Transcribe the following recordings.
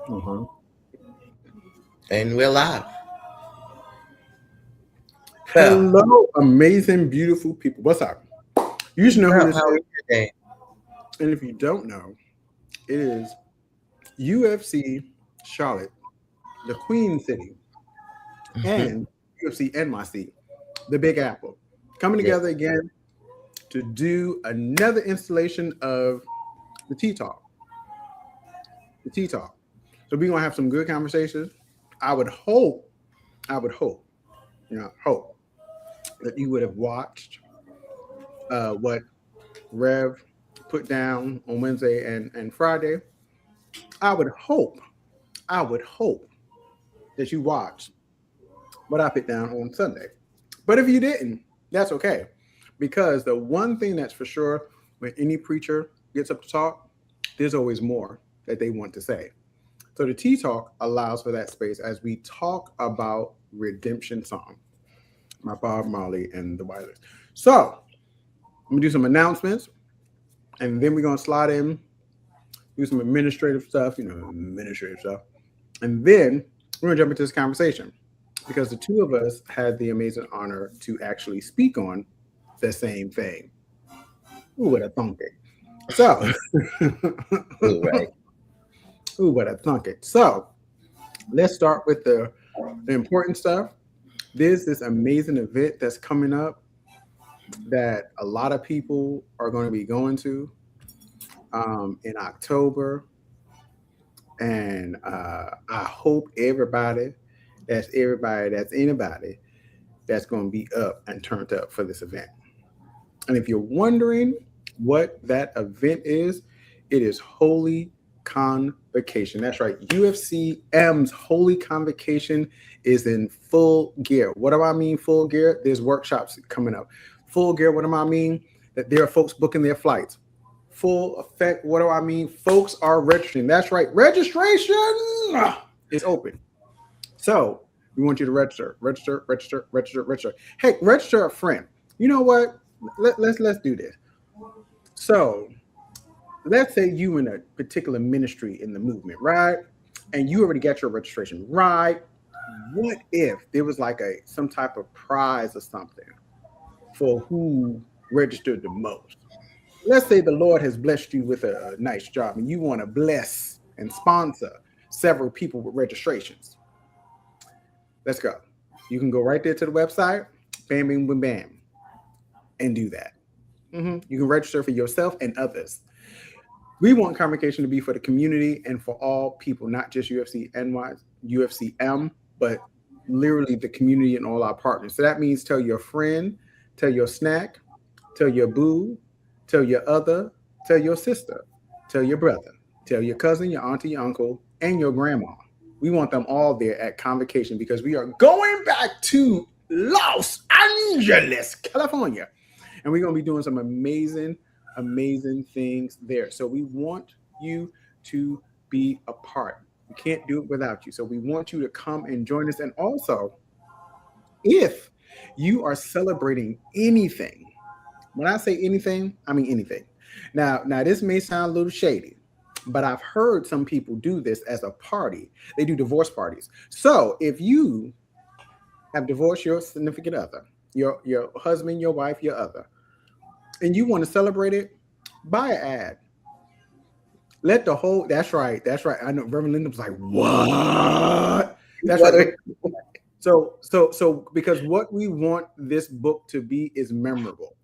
Mm-hmm. And we're live. Well, Hello, amazing, beautiful people. What's up? You should know who well, this how are is. you today? And if you don't know, it is UFC Charlotte, the Queen City, Mhm. and UFC-Nyc, the Big Apple, coming Yeah. together again to do another installation of the Tea Talk. The Tea Talk. So we're gonna have some good conversations. I would hope, hope that you would have watched what Rev put down on Wednesday and Friday. I would hope, I would hope that you watched what I put down on Sunday. But if you didn't, that's okay. Because the one thing that's for sure, when any preacher gets up to talk, there's always more that they want to say. So the Tea Talk allows for that space as we talk about redemption song, my Bob Marley and the Wailers. So I'm gonna do some announcements, and then we're gonna slide in, do some administrative stuff, administrative stuff, and then we're gonna jump into this conversation because the two of us had the amazing honor to actually speak on the same thing. Who would have thunk it? So, Ooh, right. who would have thunk it? So, let's start with the important stuff. There's this amazing event that's coming up that a lot of people are going to be going to in October. And I hope that's anybody that's going to be up and turned up for this event. And if you're wondering what that event is, it is Holy Convocation. That's right. UFC M's Holy Convocation is in full gear. What do I mean full gear? There's workshops coming up. Full gear, what do I mean? That there are folks booking their flights. Full effect, what do I mean? Folks are registering. That's right. Registration is open. So we want you to register, register, register, register, register. Hey, register a friend. You know what? Let's do this. So let's say you in a particular ministry in the movement, right? And you already got your registration, right? What if there was like some type of prize or something for who registered the most? Let's say the Lord has blessed you with a nice job and you want to bless and sponsor several people with registrations. Let's go. You can go right there to the website, bam, bam, bam, bam, and do that. You can register for yourself and others. We want convocation to be for the community and for all people, not just UFC NY, UFC M, but literally the community and all our partners. So that means tell your friend, tell your snack, tell your boo, tell your other, tell your sister, tell your brother, tell your cousin, your auntie, your uncle, and your grandma. We want them all there at convocation because we are going back to Los Angeles, California. And we're going to be doing some amazing, amazing things there. So we want you to be a part. We can't do it without you. So we want you to come and join us. And also, if you are celebrating anything, when I say anything, I mean anything. Now this may sound a little shady, but I've heard some people do this as a party. They do divorce parties. So if you have divorced your significant other, your husband, your wife, your other, and you want to celebrate it, buy an ad. Let the whole that's right. I know Reverend Linda was like, what? That's right. What are- So because what we want this book to be is memorable.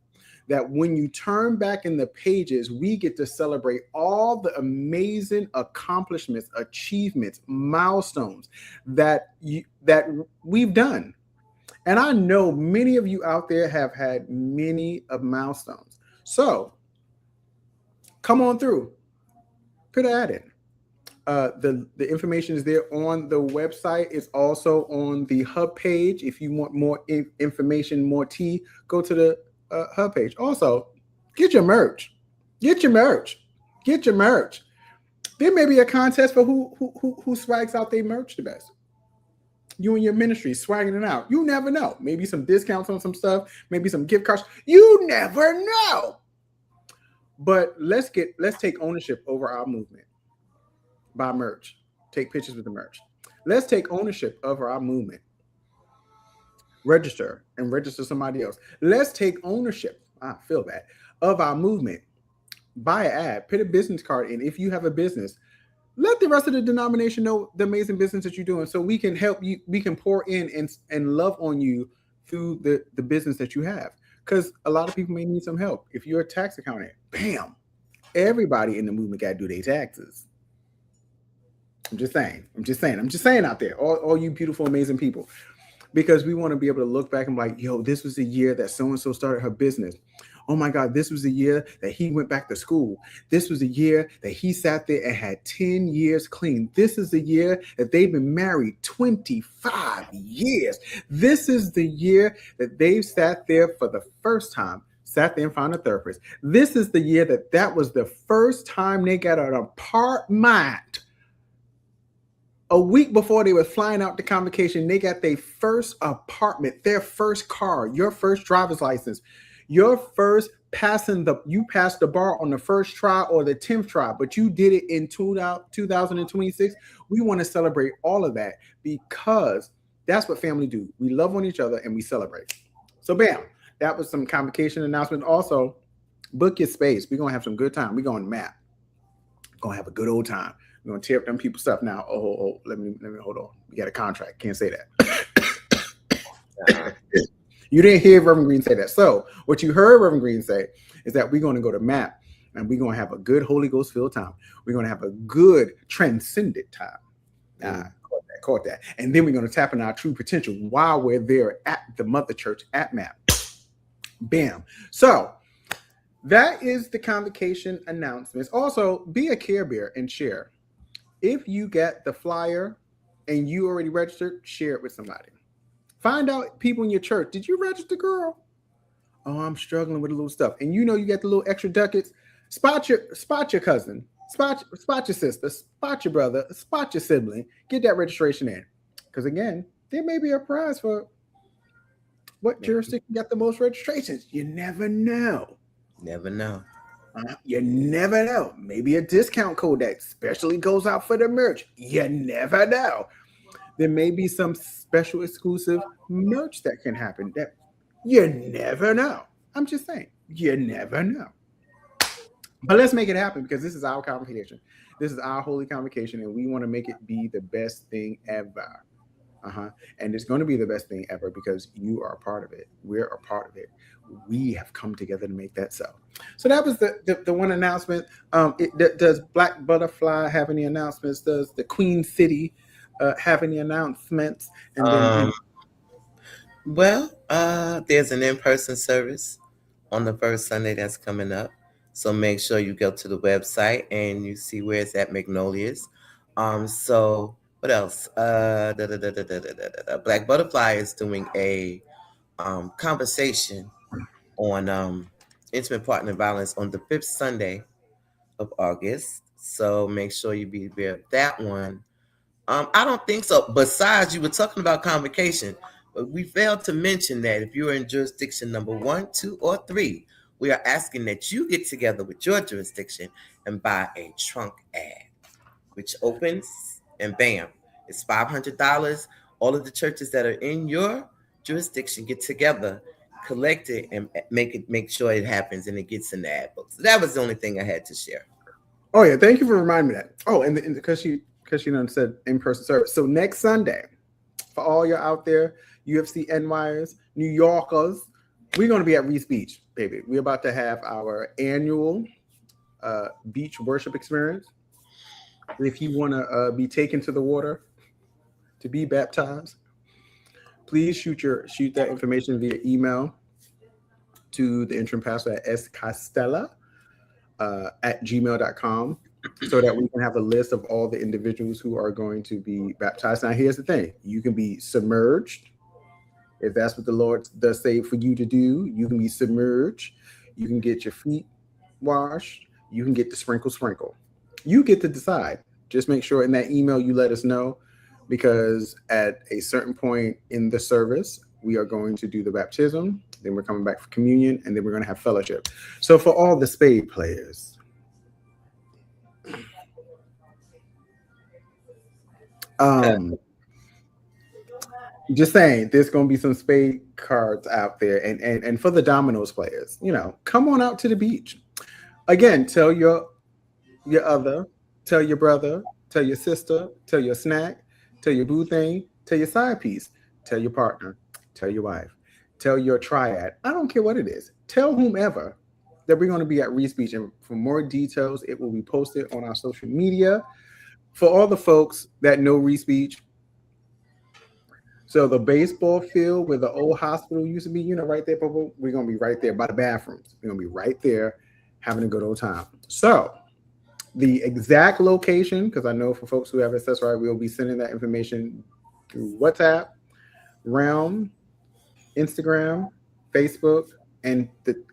That when you turn back in the pages, we get to celebrate all the amazing accomplishments, achievements, milestones that we've done. And I know many of you out there have had many of milestones. So come on through, put an ad in. The information is there on the website. It's also on the hub page. If you want more information, more tea, go to the hub page. Also, get your merch. Get your merch. Get your merch. There may be a contest for who swags out their merch the best. You and your ministry swagging it out. You never know. Maybe some discounts on some stuff. Maybe some gift cards. You never know. But let's take ownership over our movement. Buy merch. take pictures with the merch. Let's take ownership of our movement. Register and register somebody else. Let's take ownership. I feel that of our movement. Buy an ad, put a business card in. If you have a business, let the rest of the denomination know the amazing business that you're doing, so we can help you. We can pour in and love on you through the business that you have. Because a lot of people may need some help. If you're a tax accountant, bam, everybody in the movement got to do their taxes. I'm just saying out there, all you beautiful, amazing people, because we want to be able to look back and be like, yo, this was the year that so-and-so started her business. Oh my God, this was the year that he went back to school. This was the year that he sat there and had 10 years clean. This is the year that they've been married 25 years. This is the year that they've sat there for the first time, sat there and found a therapist. This is the year that was the first time they got an apartment. A week before they were flying out to convocation, they got their first apartment, their first car, your first driver's license, your first you passed the bar on the first try or the 10th try, but you did it in 2026. We want to celebrate all of that because that's what family do. We love on each other and we celebrate. So bam, that was some convocation announcement. Also, book your space. We're going to have some good time. We're going to map. Going to have a good old time. We're going to tear up them people's stuff now. Oh, let me hold on. We got a contract. Can't say that. You didn't hear Reverend Green say that. So what you heard Reverend Green say is that we're going to go to MAP and we're going to have a good Holy Ghost filled time. We're going to have a good transcendent time. Caught that. And then we're going to tap in our true potential while we're there at the mother church at MAP. Bam. So that is the convocation announcements. Also, be a Care Bear and share. If you get the flyer and you already registered, share it with somebody. Find out people in your church. Did you register, girl? Oh, I'm struggling with a little stuff. And you know you got the little extra ducats. Spot your cousin. Spot your sister. Spot your brother. Spot your sibling. Get that registration in. Because again, there may be a prize for what jurisdiction got the most registrations. You never know. Never know. You never know. Maybe a discount code that especially goes out for the merch. You never know. There may be some special exclusive merch that can happen. That you never know. I'm just saying, you never know. But let's make it happen because this is our convocation. This is our holy convocation, and we want to make it be the best thing ever. And it's going to be the best thing ever because you are a part of it. We're a part of it. We have come together to make that so. So that was the one announcement. Does Black Butterfly have any announcements? Does the Queen City have any announcements? And then, there's an in-person service on the first Sunday that's coming up. So make sure you go to the website and you see where it's at Magnolias. So what else? Black Butterfly is doing a conversation on intimate partner violence on the 5th Sunday of August. So make sure you be there at that one. I don't think so. Besides, you were talking about convocation, but we failed to mention that if you're in jurisdiction number 1, 2, or 3, we are asking that you get together with your jurisdiction and buy a trunk ad, which opens and bam, it's $500. All of the churches that are in your jurisdiction get together, collect it, and make sure it happens and it gets in the ad book. So that was the only thing I had to share. Oh yeah, thank you for reminding me that. Oh, and because she said in-person service. So next Sunday, for all you out there, Ufc-Nycers, New Yorkers, we're going to be at Reese Beach, baby. We're about to have our annual beach worship experience. If you want to be taken to the water to be baptized, please shoot that information via email to the interim pastor at scastella at gmail.com so that we can have a list of all the individuals who are going to be baptized. Now, here's the thing. You can be submerged. If that's what the Lord does say for you to do, you can be submerged. You can get your feet washed. You can get the sprinkle. You get to decide. Just make sure in that email you let us know, because at a certain point in the service, we are going to do the baptism. Then we're coming back for communion, and then we're going to have fellowship. So for all the spade players, Um, just saying, there's gonna be some spade cards out there, and for the dominoes players, come on out to the beach. Again, tell your other, tell your brother, tell your sister, tell your snack, tell your boo thing, tell your side piece, tell your partner, tell your wife, tell your triad. I don't care what it is. Tell whomever that we're going to be at Reese Beach. And for more details, it will be posted on our social media. For all the folks that know Reese Beach, so the baseball field where the old hospital used to be, right there, we're going to be right there by the bathrooms. We're going to be right there having a good old time. So the exact location, because I know for folks who have access, right, we'll be sending that information through WhatsApp, Realm, Instagram, Facebook, and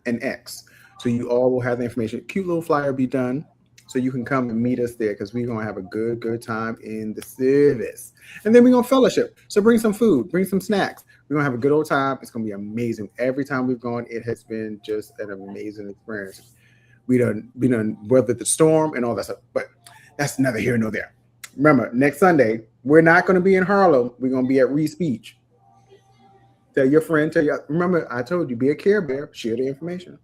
X. So you all will have the information. Cute little flyer be done, so you can come and meet us there because we're gonna have a good time in the service, and then we're gonna fellowship. So bring some food, bring some snacks. We're gonna have a good old time. It's gonna be amazing. Every time we've gone, it has been just an amazing experience. We done weathered the storm and all that stuff, but that's neither here nor there. Remember, next Sunday we're not going to be in Harlem. We're going to be at Reese Beach. Tell your friend. Remember, I told you, be a Care Bear. Share the information.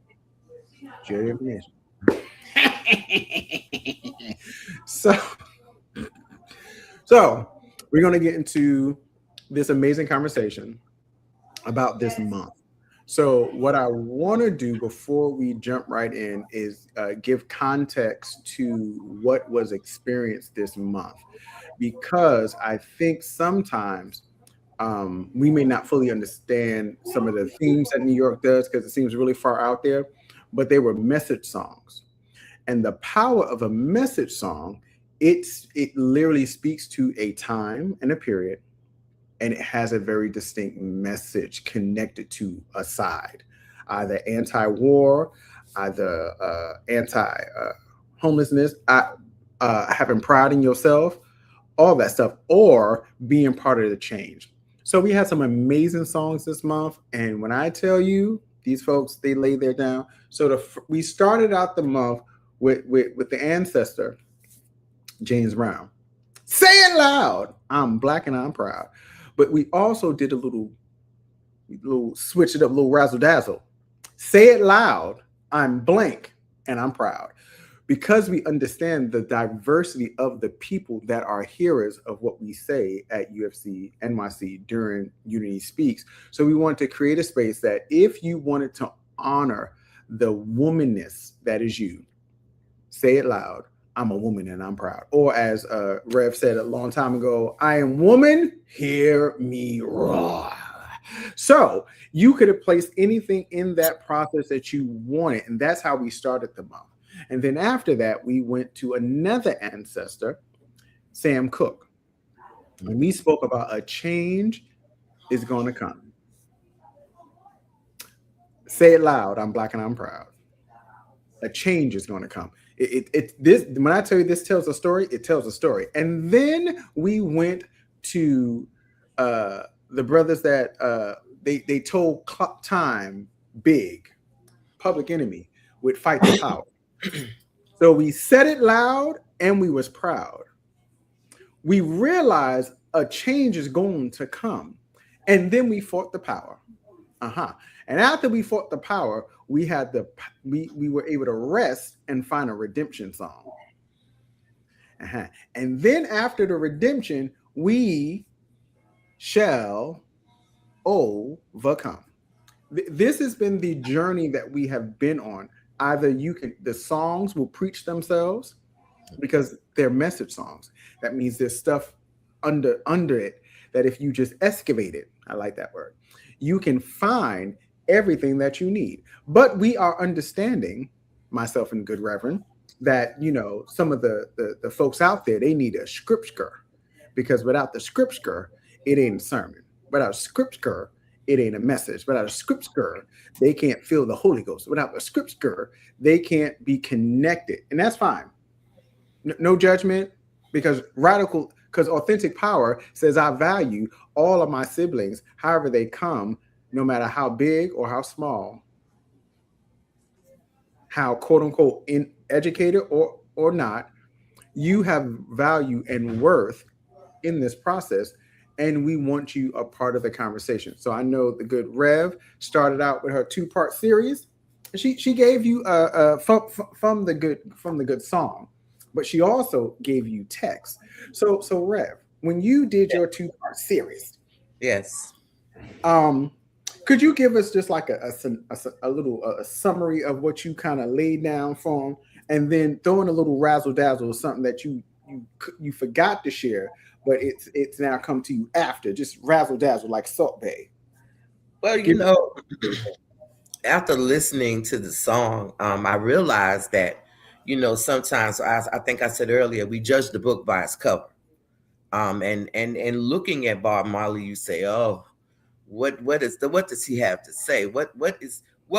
Share the information. so, so we're going to get into this amazing conversation about this month. So, what I want to do before we jump right in is give context to what was experienced this month, because I think sometimes we may not fully understand some of the themes that New York does because it seems really far out there, but they were message songs. And the power of a message song, it literally speaks to a time and a period, and it has a very distinct message connected to a side, either anti-war, either anti-homelessness, having pride in yourself, all that stuff, or being part of the change. So we had some amazing songs this month, and when I tell you, these folks, they lay there down. So we started out the month with the ancestor, James Brown. Say it loud, I'm black and I'm proud. But we also did a little switch it up, a little razzle dazzle. Say it loud, I'm blank and I'm proud. Because we understand the diversity of the people that are hearers of what we say at Ufc-Nyc during Unity Speaks. So we wanted to create a space that if you wanted to honor the womanness that is you, say it loud, I'm a woman and I'm proud. Or as Rev said a long time ago, I am woman, hear me roar. So you could have placed anything in that process that you wanted. And that's how we started the month. And then after that, we went to another ancestor, Sam Cooke. And we spoke about a change is going to come. Say it loud, I'm black and I'm proud. A change is going to come. This, when I tell you this tells a story, it tells a story. And then we went to the brothers that they told time big, Public Enemy would fight the power. So we said it loud and we was proud. We realized a change is going to come. And then we fought the power. And after we fought the power, we were able to rest and find a redemption song. And then after the redemption, we shall overcome. This has been the journey that we have been on. Either the songs will preach themselves because they're message songs. That means there's stuff under it that if you just excavate it, I like that word, you can find everything that you need. But we are understanding, myself and good reverend, that some of the folks out there, they need a scripture, because without the scripture, it ain't a sermon. Without scripture, it ain't a message. Without a scripture, they can't feel the Holy Ghost. Without a scripture, they can't be connected. And that's fine. No judgment, because authentic power says I value all of my siblings, however they come, no matter how big or how small, how quote unquote educated or not, you have value and worth in this process, and we want you a part of the conversation. So I know the good Rev started out with her two-part series. She gave you from the good song, but she also gave you text. So Rev, when you did your two-part series, Yes. um, could you give us just like a little a summary of what you kind of laid down for 'em, and then throw in a little razzle dazzle or something that you forgot to share, but it's now come to you after, just razzle dazzle like Salt Bay. Well, Give me. after listening to the song, I realized that, sometimes I think I said earlier, we judge the book by its cover. And looking at Bob Marley, you say, oh, what does he have to say? What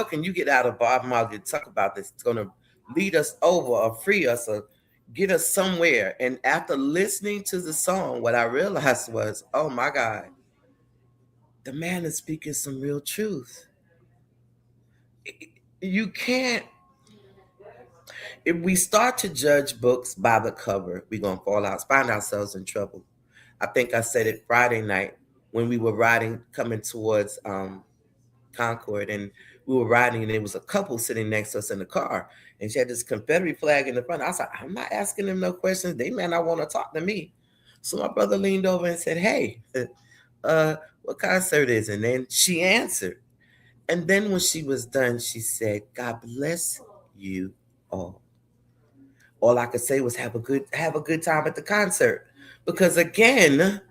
can you get out of Bob Marley to talk about that's going to lead us over or free us or get us somewhere? And after listening to the song, what I realized was, oh my God, the man is speaking some real truth. You can't, if we start to judge books by the cover, we're gonna find ourselves in trouble. I think I said it Friday night when we were riding, coming towards Concord, and we were riding, and there was a couple sitting next to us in the car, and she had this Confederate flag in the front. I was like, I'm not asking them no questions. They may not want to talk to me. So my brother leaned over and said, "Hey, what concert is?" And then she answered. And then when she was done, she said, "God bless you all." All I could say was have a good time at the concert. Because again,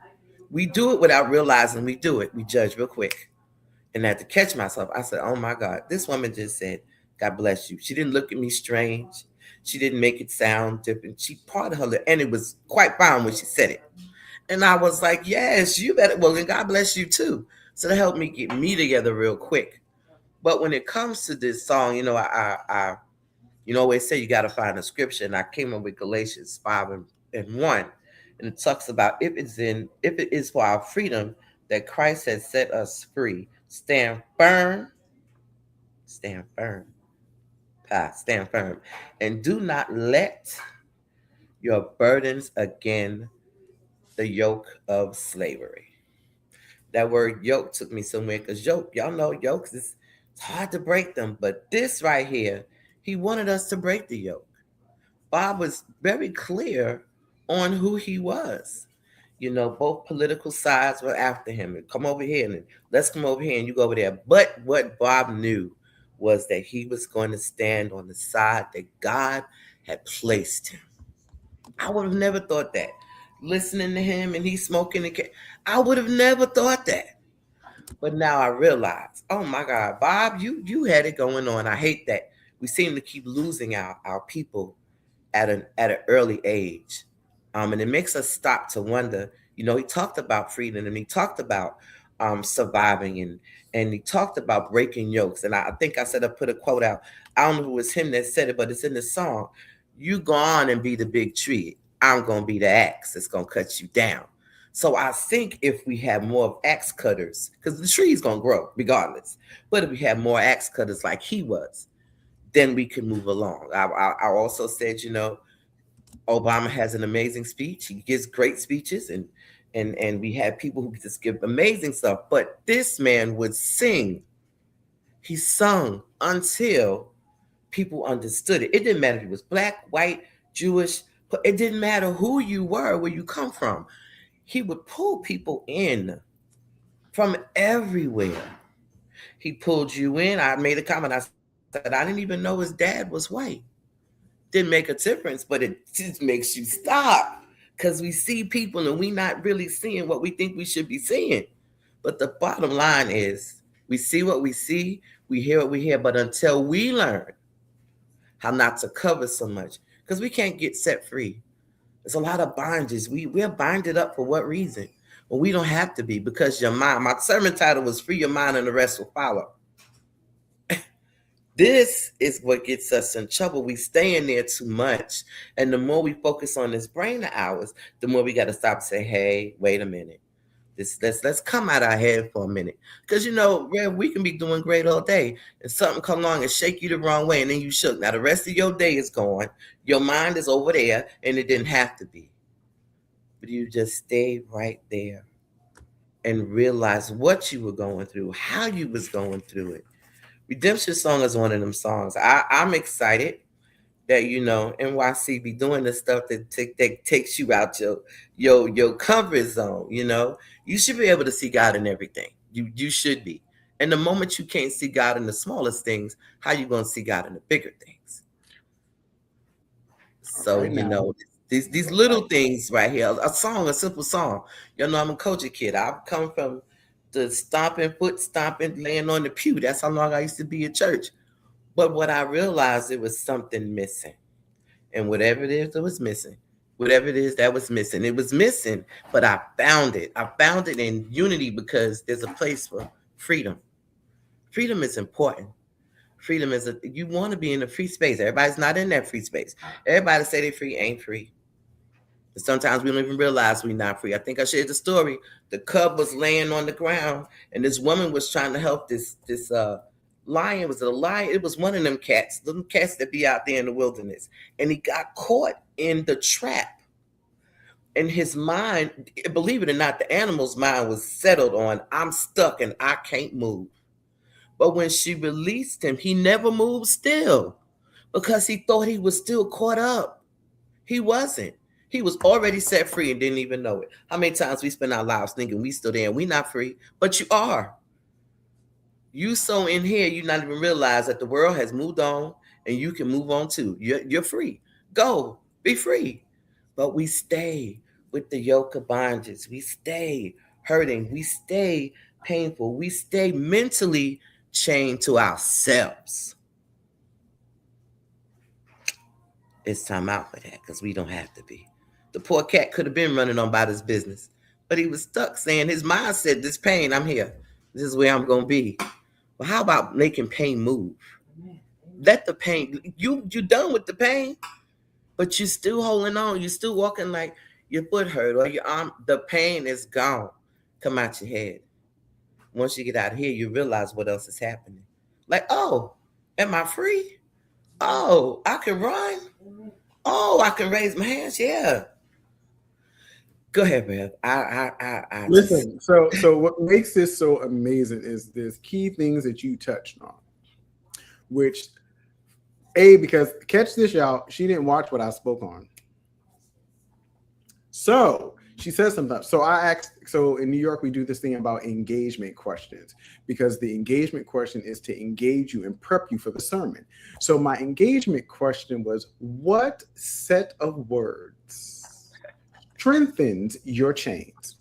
we do it without realizing we do it. We judge real quick. And I had to catch myself. I said, oh my God, this woman just said, God bless you. She didn't look at me strange. She didn't make it sound different. She parted her lip, and it was quite fine when she said it. And I was like, yes, you better. Well, then God bless you too. So that helped me get me together real quick. But when it comes to this song, I always say you got to find a scripture. And I came up with Galatians 5 and 1. And it talks about if it is for our freedom that Christ has set us free, stand firm, stand firm, and do not let your burdens again the yoke of slavery. That word yoke took me somewhere because y'all know yokes it's hard to break them. But this right here, he wanted us to break the yoke. Bob was very clear on who he was. Both political sides were after him. And come over here and let's come over here and you go over there. But what Bob knew was that he was going to stand on the side that God had placed him. I would have never thought that. Listening to him and he's smoking I would have never thought that. But now I realize, oh my God, Bob, you had it going on. I hate that we seem to keep losing our people at an early age. And it makes us stop to wonder. He talked about freedom, and he talked about surviving, and he talked about breaking yokes. And I think I said I put a quote out. I don't know if it was him that said it, but it's in the song. You go on and be the big tree. I'm gonna be the axe that's gonna cut you down. So I think if we have more of axe cutters, because the tree's gonna grow regardless, but if we have more axe cutters like he was, then we can move along. I also said, Obama has an amazing speech. He gives great speeches, and we have people who just give amazing stuff. But this man would sing. He sung until people understood it. It didn't matter if he was black, white, Jewish, but it didn't matter who you were, where you come from. He would pull people in from everywhere. He pulled you in. I made a comment. I said, I didn't even know his dad was white. Didn't make a difference, but it just makes you stop because we see people and we not really seeing what we think we should be seeing. But the bottom line is we see what we see, we hear what we hear, but until we learn how not to cover so much, because we can't get set free. There's a lot of bondages. We're binded up for what reason? Well, we don't have to be, because your mind, my sermon title was Free Your Mind and the Rest Will Follow. This is what gets us in trouble. We stay in there too much. And the more we focus on this brain of ours, the more we got to stop and say, hey, wait a minute. Let's come out our head for a minute. Because, Rev, we can be doing great all day, and something come along and shake you the wrong way, and then you shook. Now, the rest of your day is gone. Your mind is over there, and it didn't have to be. but you just stayed right there and realized what you were going through, how you was going through it. Redemption Song is one of them songs. I'm excited that NYC be doing the stuff that takes you out your comfort zone. You should be able to see God in everything. You should be. And the moment you can't see God in the smallest things, how you gonna see God in the bigger things? All So right, now. these little things right here, a song, a simple song. I'm a culture kid. I've come from the stomping, foot stomping, laying on the pew. That's how long I used to be at church. But what I realized, it was something missing. And whatever it is that was missing, whatever it is that was missing, it was missing, but I found it. I found it in unity because there's a place for freedom. Freedom is important. Freedom is you want to be in a free space. Everybody's not in that free space. Everybody say they're free, ain't free. And sometimes we don't even realize we're not free. I think I shared the story. The cub was laying on the ground, and this woman was trying to help this lion. Was it a lion? It was one of them cats that be out there in the wilderness, and he got caught in the trap. And his mind, believe it or not, the animal's mind was settled on, I'm stuck and I can't move. But when she released him, he never moved still because he thought he was still caught up. He wasn't. He was already set free and didn't even know it. How many times we spend our lives thinking we still there and we not free, but you are. You so in here, you not even realize that the world has moved on and you can move on too. You're free. Go, be free. But we stay with the yoke of bondage. We stay hurting. We stay painful. We stay mentally chained to ourselves. It's time out for that because we don't have to be. The poor cat could have been running on about his business, but he was stuck saying his mind said, this pain, I'm here. This is where I'm going to be. Well, how about making pain move? Let the pain, you're done with the pain, but you're still holding on. You're still walking like your foot hurt or your arm. The pain is gone. Come out your head. Once you get out of here, you realize what else is happening. Like, oh, am I free? Oh, I can run. Oh, I can raise my hands. Yeah. Go ahead, Bev. I Listen. So what makes this so amazing is there's key things that you touched on, which because catch this, y'all. She didn't watch what I spoke on. So she says something. So I asked. So in New York, we do this thing about engagement questions because the engagement question is to engage you and prep you for the sermon. So my engagement question was, what set of words strengthens your chains?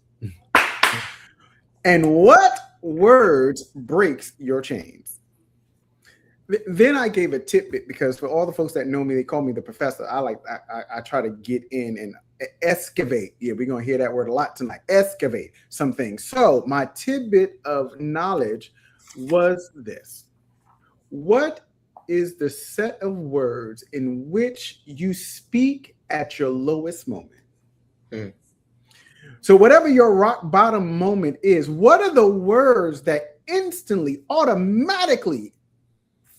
And what words breaks your chains? Then I gave a tidbit because for all the folks that know me, they call me the professor. I try to get in and excavate. Yeah, we're going to hear that word a lot tonight. Excavate some things. So my tidbit of knowledge was this. What is the set of words in which you speak at your lowest moment? So whatever your rock bottom moment is, what are the words that instantly, automatically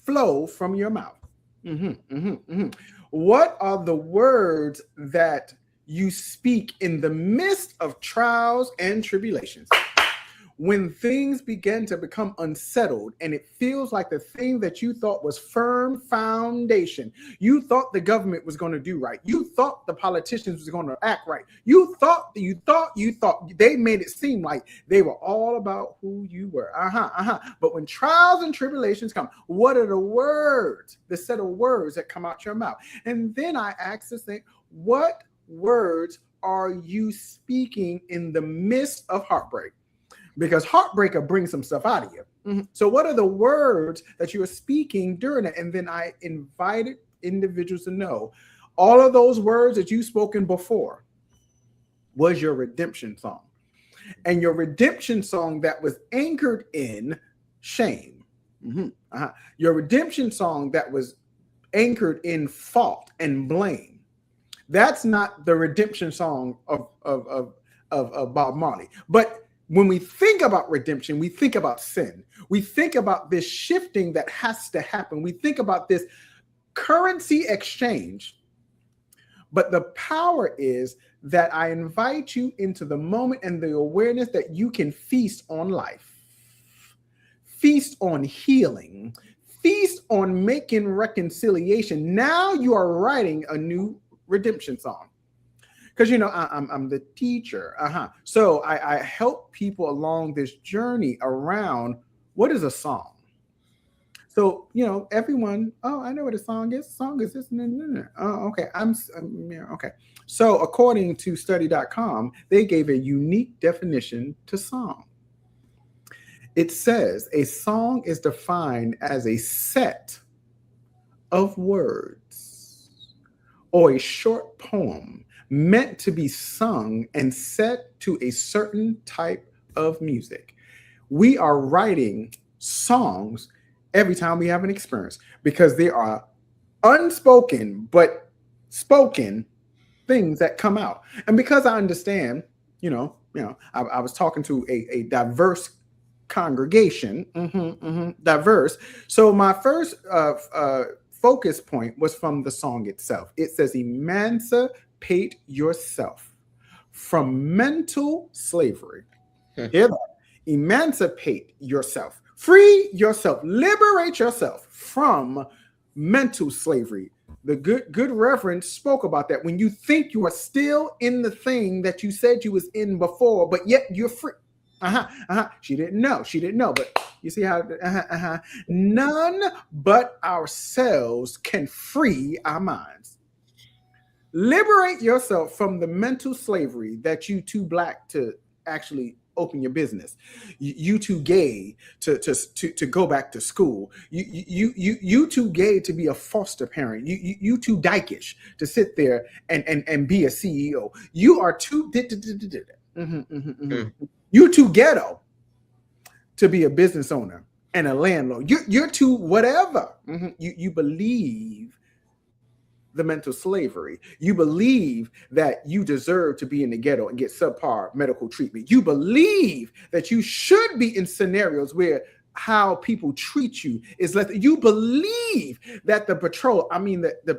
flow from your mouth? What are the words that you speak in the midst of trials and tribulations? When things begin to become unsettled and it feels like the thing that you thought was firm foundation, you thought the government was going to do right. You thought the politicians was going to act right. You thought they made it seem like they were all about who you were. But when trials and tribulations come, what are the words, the set of words that come out your mouth? And then I asked this thing, what words are you speaking in the midst of heartbreak? Because heartbreak will bring some stuff out of you. So what are the words that you are speaking during it? And then I invited individuals to know all of those words that you've spoken before was your redemption song. And your redemption song that was anchored in shame. Your redemption song that was anchored in fault and blame. That's not the redemption song of Bob Marley. But when we think about redemption, we think about sin. We think about this shifting that has to happen. We think about this currency exchange But the power is that I invite you into the moment and the awareness that you can feast on life, feast on healing, feast on making reconciliation. Now you are writing a new redemption song. Because I'm the teacher. So I help people along this journey around what is a song. So everyone. Oh, I know what a song is. Song is this. No, no, no. Oh, okay. Yeah, okay. So according to study.com, they gave a unique definition to song. It says a song is defined as a set of words or a short poem meant to be sung and set to a certain type of music. We are writing songs every time we have an experience because there are unspoken but spoken things that come out. And because I understand, I was talking to a diverse congregation, diverse. So my first focus point was from the song itself. It says, emancipate yourself from mental slavery. Hear that? Emancipate yourself. Free yourself. Liberate yourself from mental slavery. The good reverend spoke about that. When you think you are still in the thing that you said you was in before, but yet you're free. She didn't know. But you see how none but ourselves can free our minds. Liberate yourself from the mental slavery that you too black to actually open your business, you too gay to go back to school, you too gay to be a foster parent, you too dykish to sit there and be a CEO, you are too you too ghetto to be a business owner and a landlord, you're too whatever. You believe the mental slavery. You believe that you deserve to be in the ghetto and get subpar medical treatment. You believe that you should be in scenarios where how people treat you is less. You believe that the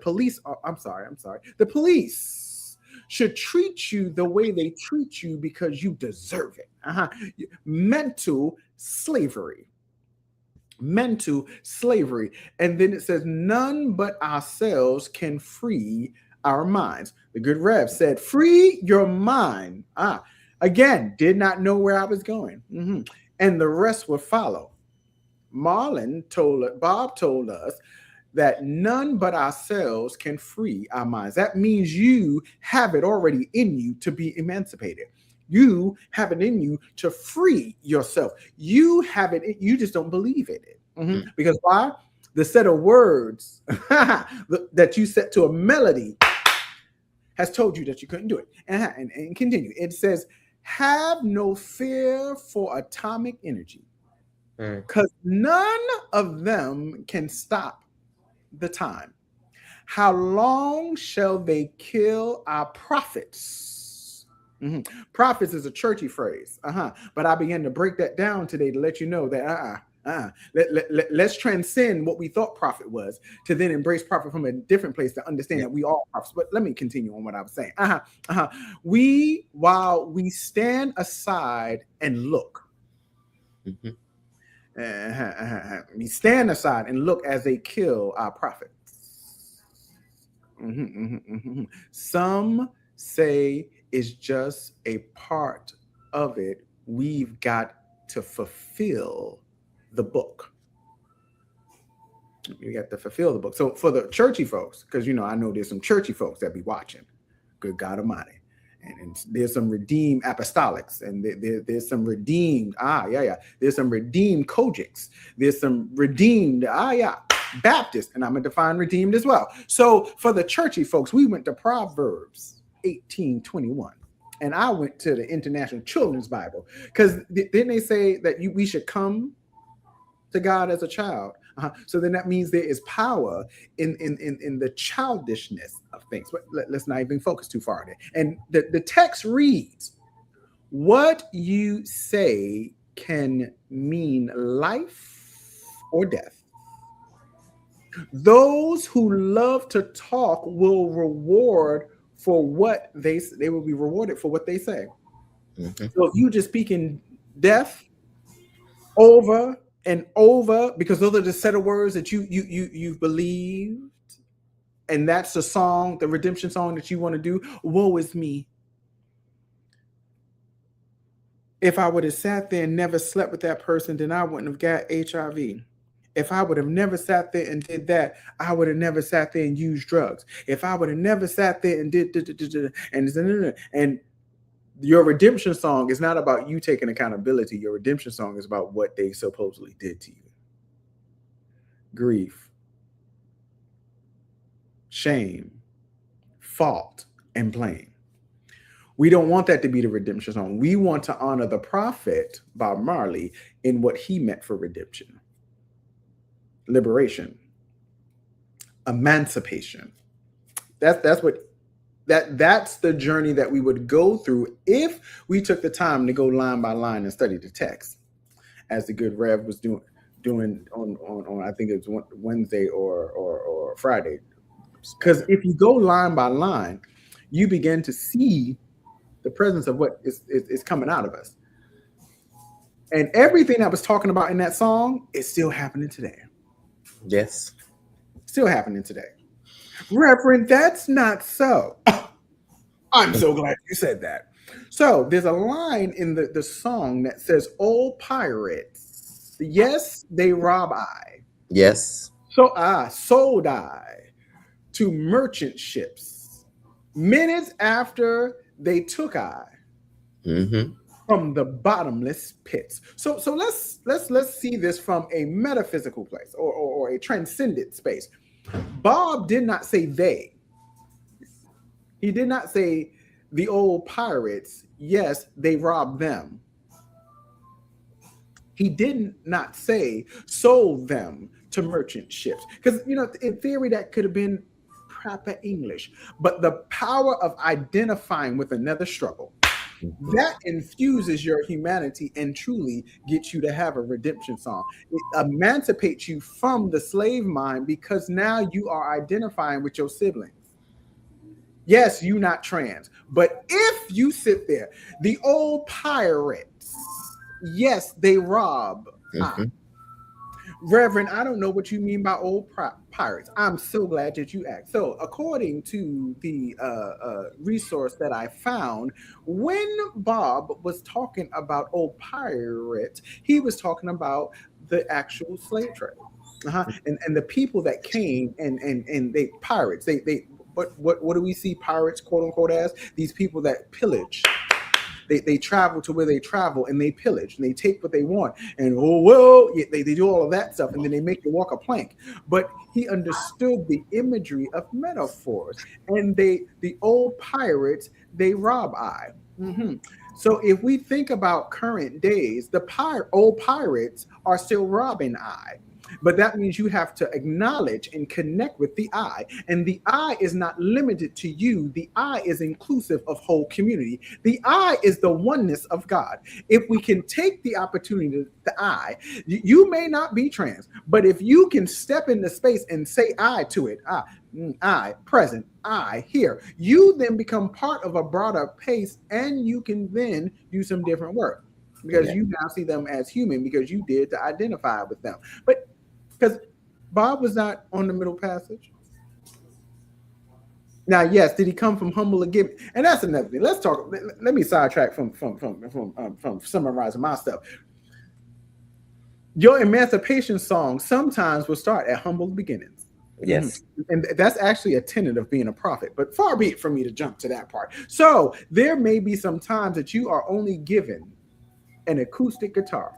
police the police should treat you the way they treat you because you deserve it. Mental slavery. Mental slavery. And then it says, none but ourselves can free our minds. The good Rev said, free your mind. Again, did not know where I was going. And the rest will follow. Bob told us that none but ourselves can free our minds. That means you have it already in you to be emancipated. You have it in you to free yourself. You have it. You just don't believe in it. Because why? The set of words that you set to a melody has told you that you couldn't do it. And continue. It says, have no fear for atomic energy, because none of them can stop the time. How long shall they kill our prophets? Prophets is a churchy phrase, but I began to break that down today to let you know that let's transcend what we thought prophet was to then embrace prophet from a different place to understand that we all prophets. But let me continue on what I was saying. While we stand aside and look, we stand aside and look as they kill our prophets. Some say it's just a part of it. We've got to fulfill the book. You got to fulfill the book. So for the churchy folks, because I know there's some churchy folks that be watching. Good God Almighty. And there's some redeemed apostolics, and there's some redeemed, there's some redeemed Kojics, there's some redeemed, Baptists, and I'm going to define redeemed as well. So for the churchy folks, we went to Proverbs 18:21, and I went to the International Children's Bible, because didn't they say that we should come to God as a child? So then that means there is power in the childishness of things. But let's not even focus too far on it. And the text reads, what you say can mean life or death. Those who love to talk will reward for what they will be rewarded for what they say. Mm-hmm. So if you just speaking death over and over, because those are the set of words that you believe, and that's the song, the redemption song that you want to do. Woe is me. If I would have sat there and never slept with that person, then I wouldn't have got HIV. If I would have never sat there and did that, I would have never sat there and used drugs. If I would have never sat there and did and your redemption song is not about you taking accountability. Your redemption song is about what they supposedly did to you. Grief, shame, fault, and blame. We don't want that to be the redemption song. We want to honor the prophet, Bob Marley, in what he meant for redemption. Liberation, emancipation. That's the journey that we would go through if we took the time to go line by line and study the text, as the good Rev was doing on I think it was Wednesday or Friday. Because if you go line by line, you begin to see the presence of what is coming out of us. And everything I was talking about in that song is still happening today. Yes. Still happening today. Reverend, that's not so. I'm so glad you said that. So there's a line in the song that says, "Oh pirates, yes, they rob I. Yes. So I sold I to merchant ships. Minutes after they took I Mm-hmm. from the bottomless pits." So let's see this from a metaphysical place or a transcendent space. Bob did not say they. He did not say the old pirates, yes, they robbed them. He did not say sold them to merchant ships. Because, in theory, that could have been proper English. But the power of identifying with another struggle, that infuses your humanity and truly gets you to have a redemption song. It emancipates you from the slave mind because now you are identifying with your siblings. Yes, you not trans, but if you sit there, the old pirates, yes, they rob. Mm-hmm. Reverend, I don't know what you mean by old pirates. I'm so glad that you asked. So, according to the resource that I found, when Bob was talking about old pirates, he was talking about the actual slave trade. And the people that came and they pirates, they what do we see pirates, quote unquote, as? These people that pillage. They travel to where they travel and they pillage and they take what they want and they do all of that stuff and then they make you walk a plank. But he understood the imagery of metaphors, and the old pirates, they rob I. Mm-hmm. So if we think about current days, the old pirates are still robbing I. But that means you have to acknowledge and connect with the I. And the I is not limited to you. The I is inclusive of whole community. The I is the oneness of God. If we can take the opportunity to the I, you may not be trans, but if you can step into space and say I to it, I, present, I, here, you then become part of a broader pace, and you can then do some different work because you now see them as human because you did to identify with them. But because Bob was not on the middle passage. Now, yes, did he come from humble and giving? And that's another thing. Let's talk. Let me sidetrack from summarizing my stuff. Your emancipation song sometimes will start at humble beginnings. Yes. And that's actually a tenet of being a prophet, but far be it from me to jump to that part. So there may be some times that you are only given an acoustic guitar,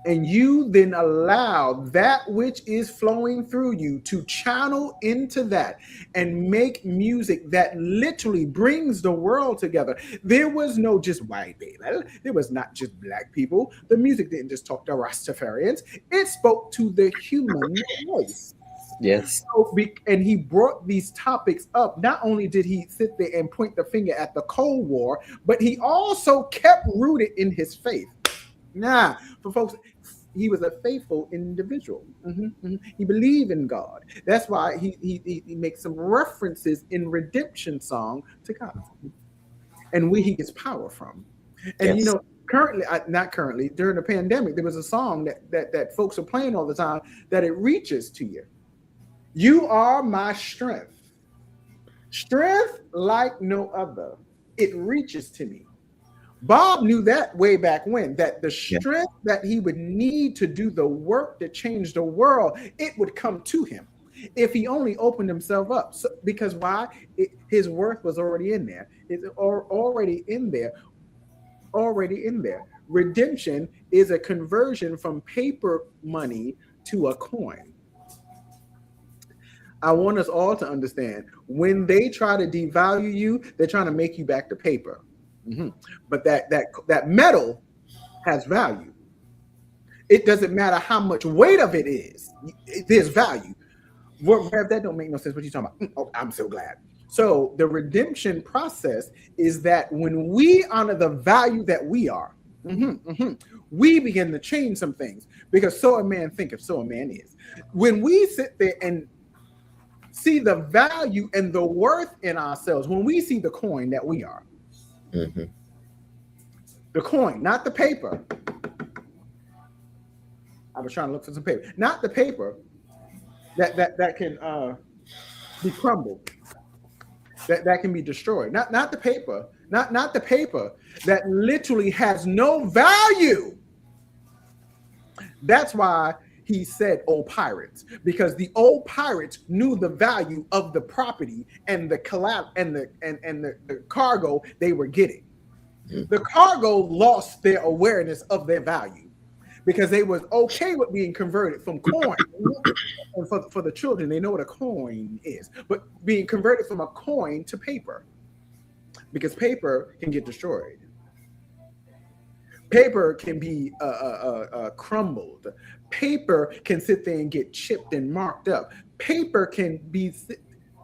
and you then allow that which is flowing through you to channel into that and make music that literally brings the world together. There was no just white people. There was not just black people. The music didn't just talk to Rastafarians. It spoke to the human voice. Yes. So, and he brought these topics up. Not only did he sit there and point the finger at the Cold War, but he also kept rooted in his faith. Nah, for folks, he was a faithful individual. He believed in God. That's why he makes some references in redemption song to God and where he gets power from. And Yes. currently, not currently, during the pandemic, there was a song that folks are playing all the time that it reaches to you. You are my strength, strength like no other. It reaches to me. Bob knew that way back when, that the Yeah. strength that he would need to do the work to change the world, it would come to him if he only opened himself up. So, because why? His worth was already in there. It's already in there. Already in there. Redemption is a conversion from paper money to a coin. I want us all to understand when they try to devalue you, they're trying to make you back to paper. Mm-hmm. But that metal has value. It doesn't matter how much weight of it is. There's value. That don't make no sense. What you talking about? Oh, I'm so glad. So the redemption process is that when we honor the value that we are, we begin to change some things because so a man thinketh, so a man is. When we sit there and see the value and the worth in ourselves, when we see the coin that we are, the coin, not the paper. I was trying to look for some paper, not the paper that can be crumbled, that can be destroyed. Not the paper, not the paper that literally has no value. That's why he said old pirates, because the old pirates knew the value of the property and the the cargo they were getting. The cargo lost their awareness of their value because they was okay with being converted from coin. And for the children, they know what a coin is, but being converted from a coin to paper, because paper can get destroyed. Paper can be crumbled. Paper can sit there and get chipped and marked up. Paper can be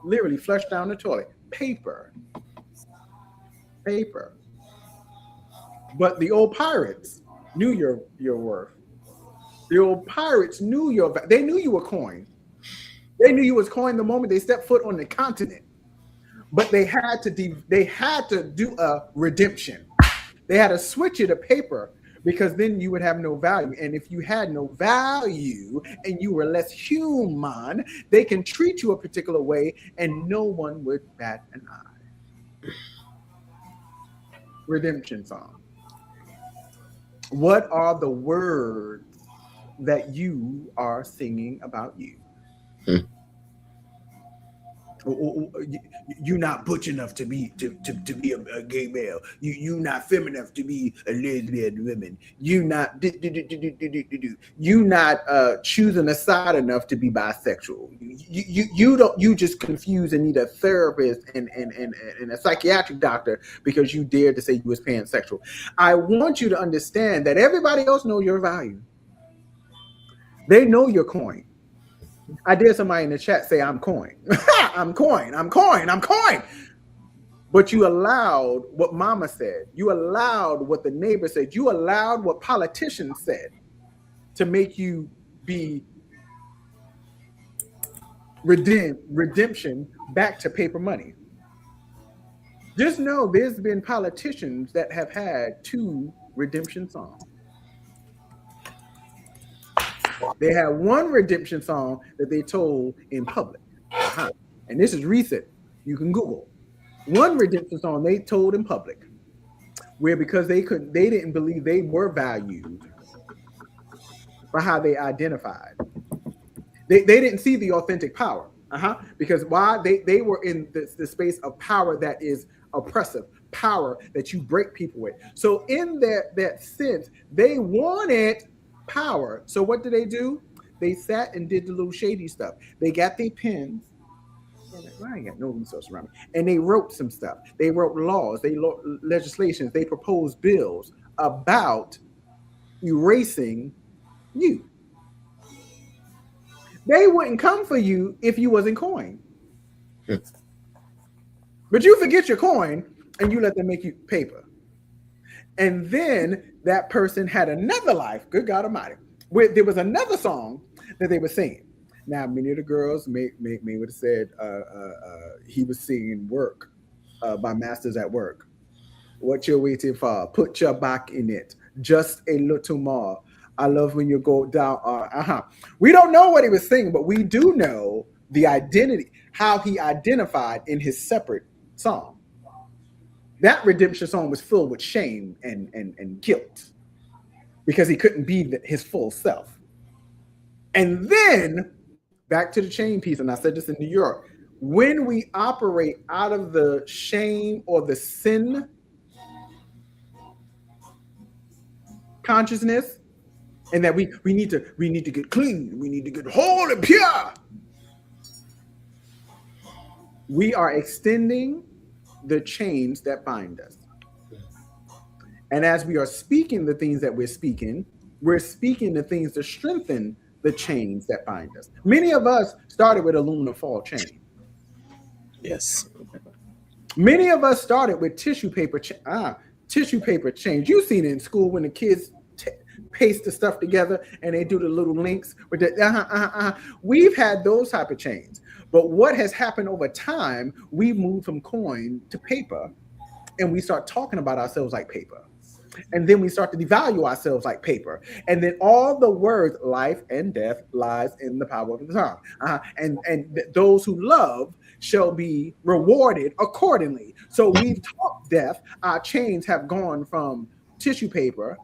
literally flushed down the toilet. Paper. But the old pirates knew your worth. The old pirates knew they knew you were coin. They knew you was coin the moment they stepped foot on the continent. But they had to do a redemption. They had to switch it to paper because then you would have no value. And if you had no value and you were less human, they can treat you a particular way and no one would bat an eye. Redemption song. What are the words that you are singing about you? You're not butch enough to be a gay male. You not feminine enough to be a lesbian woman. You not you not choosing a side enough to be bisexual. You just confused and need a therapist and a psychiatric doctor because you dared to say you was pansexual. I want you to understand that everybody else know your value. They know your coin. I dare somebody in the chat say, I'm coin. I'm coin. But you allowed what mama said. You allowed what the neighbor said. You allowed what politicians said to make you be redemption back to paper money. Just know there's been politicians that have had 2 redemption songs. They had one redemption song that they told in public. And this is recent. You can Google. One redemption song they told in public, where because they didn't believe they were valued for how they identified. They didn't see the authentic power. Because why? They were in the space of power that is oppressive, power that you break people with. So in that sense, they wanted power. So what did they do? They sat and did the little shady stuff. They got their pens. I ain't got no resource around me. And they wrote some stuff. They wrote laws. They wrote legislations. They proposed bills about erasing you. They wouldn't come for you if you wasn't coin. But you forget your coin and you let them make you paper. And then that person had another life, good God Almighty, There was another song that they were singing. Now, many of the girls may would have said he was singing "Work" by Masters at Work. What you're waiting for? Put your back in it. Just a little more. I love when you go down. We don't know what he was singing, but we do know the identity, how he identified in his separate song. That redemption song was filled with shame and guilt because he couldn't be his full self. And then back to the chain piece, and I said this in New York, when we operate out of the shame or the sin consciousness, and that we need to get clean, we need to get whole and pure, we are extending the chains that bind us. And as we are speaking the things that we're speaking the things to strengthen the chains that bind us. Many of us started with aluminum foil chain. Yes. Many of us started with tissue paper chains. You've seen it in school when the kids paste the stuff together and they do the little links with the We've had those type of chains. But what has happened over time, we moved from coin to paper, and we start talking about ourselves like paper. And then we start to devalue ourselves like paper. And then all the words, life and death lies in the power of the tongue. Those who love shall be rewarded accordingly. So we've taught death. Our chains have gone from tissue paper,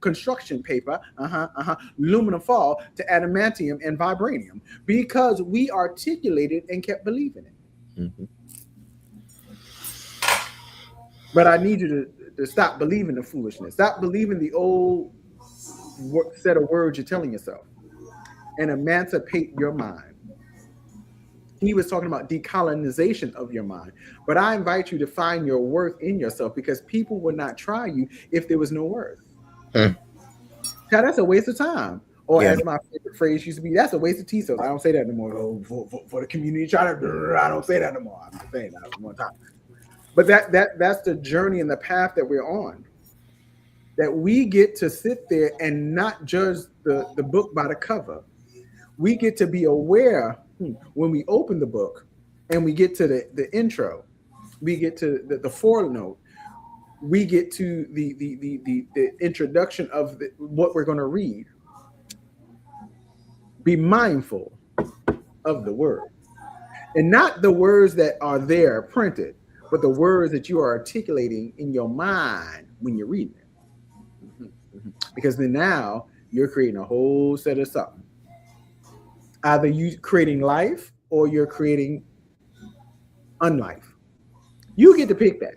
construction paper, aluminum foil to adamantium and vibranium, because we articulated and kept believing it. Mm-hmm. But I need you to stop believing the foolishness. Stop believing the old set of words you're telling yourself, and emancipate your mind. He was talking about decolonization of your mind. But I invite you to find your worth in yourself, because people would not try you if there was no worth. Now, that's a waste of time. Or as my favorite phrase used to be, that's a waste of tea cells. I don't say that no more. Oh, for the community, I don't say that no more. I'm saying that one time. But that's the journey and the path that we're on. That we get to sit there and not judge the book by the cover. We get to be aware when we open the book and we get to the intro, we get to the footnote, we get to the introduction of what we're going to read. Be mindful of the word, and not the words that are there printed, but the words that you are articulating in your mind when you're reading it. Because then now you're creating a whole set of something. Either you creating life or you're creating unlife. You get to pick that.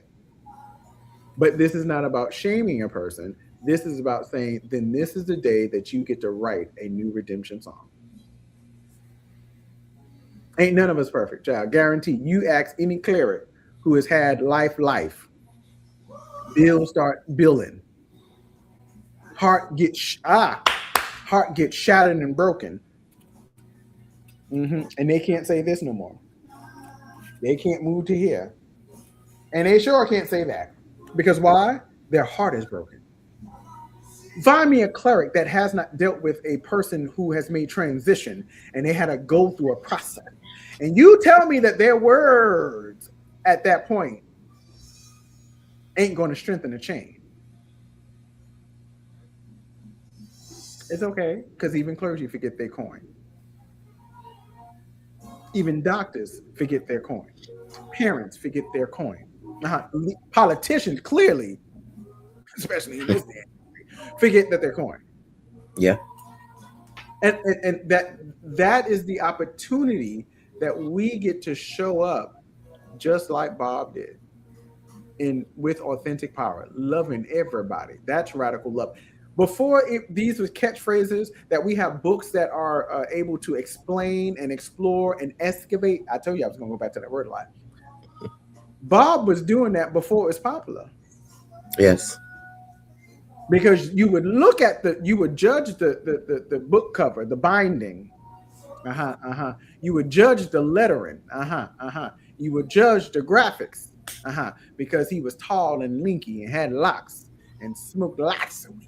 But this is not about shaming a person. This is about saying, then this is the day that you get to write a new redemption song. Ain't none of us perfect, child. Guaranteed. You ask any cleric who has had life. Bills start billing. Heart gets shattered and broken. And they can't say this no more. They can't move to here. And they sure can't say that. Because why? Their heart is broken. Find me a cleric that has not dealt with a person who has made transition and they had to go through a process. And you tell me that their words at that point ain't going to strengthen the chain. It's okay, because even clergy forget their coin. Even doctors forget their coin. Parents forget their coin. Politicians clearly, especially in this day, forget that they're coin. Yeah. And that is the opportunity that we get to show up just like Bob did, with authentic power, loving everybody. That's radical love. Before these were catchphrases, that we have books that are able to explain and explore and excavate. I told you I was going to go back to that word a lot. Bob was doing that before it was popular. Yes. Because you would look at you would judge the book cover, the binding. You would judge the lettering. You would judge the graphics. Because he was tall and lanky and had locks and smoked lots of weed.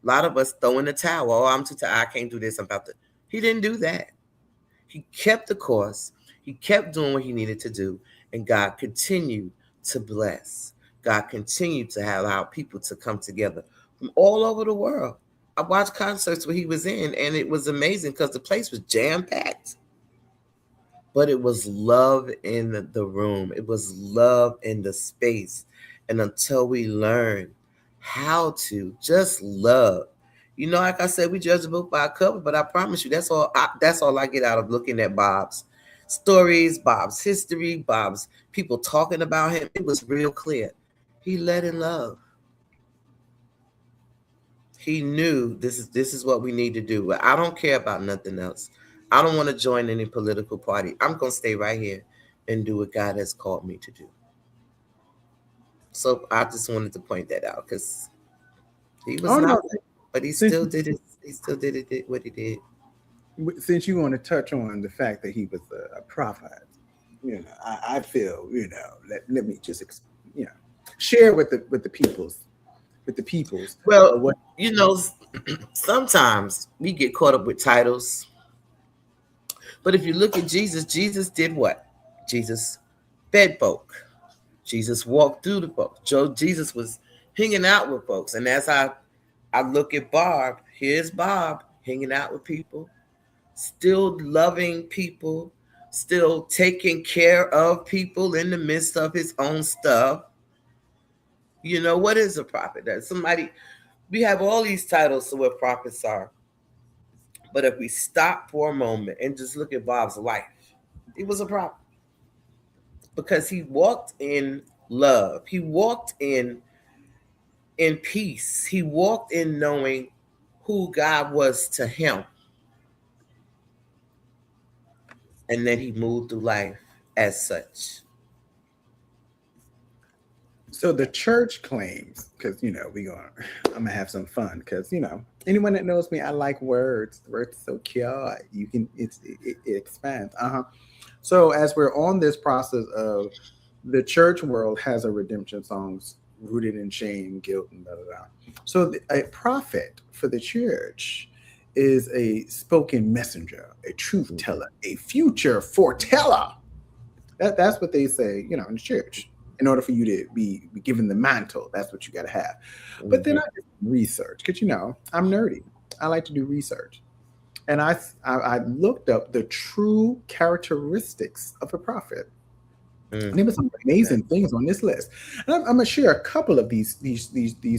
A lot of us throw in the towel. Oh, I'm too tired. I can't do this. I'm about to. He didn't do that. He kept the course. He kept doing what he needed to do. And God continued to bless. God continued to allow people to come together from all over the world. I watched concerts where he was in, and it was amazing because the place was jam packed. But it was love in the room, it was love in the space. And until we learn how to just love, like I said, we judge a book by a cover, but I promise you, that's all I get out of looking at Bob's stories, Bob's history, Bob's people talking about him. It was real clear. He led in love. He knew this is what we need to do. But I don't care about nothing else. I don't want to join any political party. I'm gonna stay right here and do what God has called me to do. So I just wanted to point that out because he was Oh not, no, but he since still did it. He still did it. What he did. since you want to touch on the fact that he was a prophet, I feel let me just share with the peoples Well, what. you know, sometimes we get caught up with titles, but if you look at Jesus, Jesus did what? Jesus fed folk. Jesus walked through the folks. Jesus was hanging out with folks. And as I look at Bob, here's Bob hanging out with people, still loving people, still taking care of people in the midst of his own stuff. What is a prophet? That somebody, we have all these titles to what prophets are. But if we stop for a moment and just look at Bob's life, he was a prophet because he walked in love. He walked in peace. He walked in knowing who God was to him. And then he moved through life as such. So the church claims, because I'm gonna have some fun, because anyone that knows me, I like words. Words are so cute. You can it expands. So as we're on this process of the church world has a redemption songs rooted in shame, guilt, and blah blah blah. So a prophet for the church is a spoken messenger, a truth teller, a future foreteller. That's what they say, in the church. In order for you to be given the mantle, that's what you got to have. But then I did research because I'm nerdy. I like to do research, and I looked up the true characteristics of a prophet. And there were some amazing things on this list. And I'm gonna share a couple of these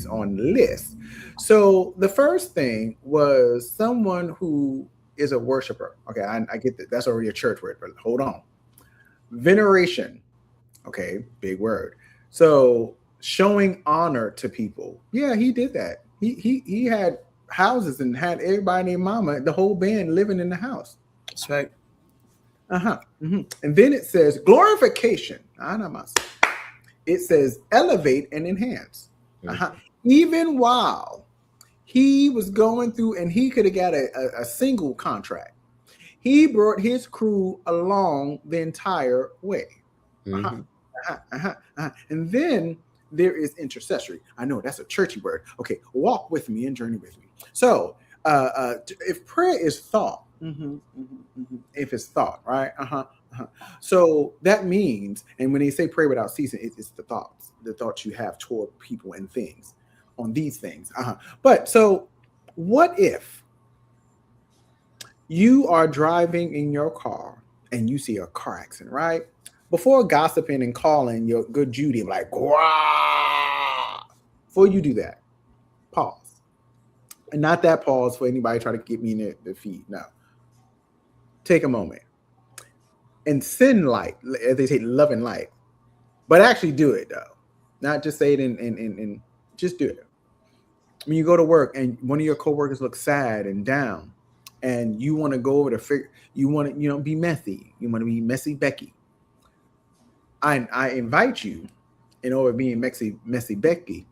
on the list. So the first thing was someone who is a worshiper. Okay, I get that. That's already a church word, but hold on. Veneration. Okay, big word. So showing honor to people. Yeah, he did that. He had houses and had everybody named Mama, the whole band living in the house. That's right. And then it says glorification. It says elevate and enhance. Even while he was going through, and he could have got a single contract, he brought his crew along the entire way. And then there is intercessory. I know that's a churchy word. Okay, walk with me and journey with me. So if prayer is thought, if it's thought, right? So that means, and when they say pray without ceasing, it's the thoughts you have toward people and things, on these things. But so what if you are driving in your car and you see a car accident, right? Before gossiping and calling your good Judy, like, "Wah!" Before you do that, pause. And not that pause for anybody trying to get me in the feed. No. Take a moment and send light, as they say, love and light. But actually do it, though. Not just say it and just do it. When you go to work and one of your coworkers looks sad and down, and you want to go over to figure, you want to, be messy. You want to be messy Becky. I invite you, in order of being messy Becky,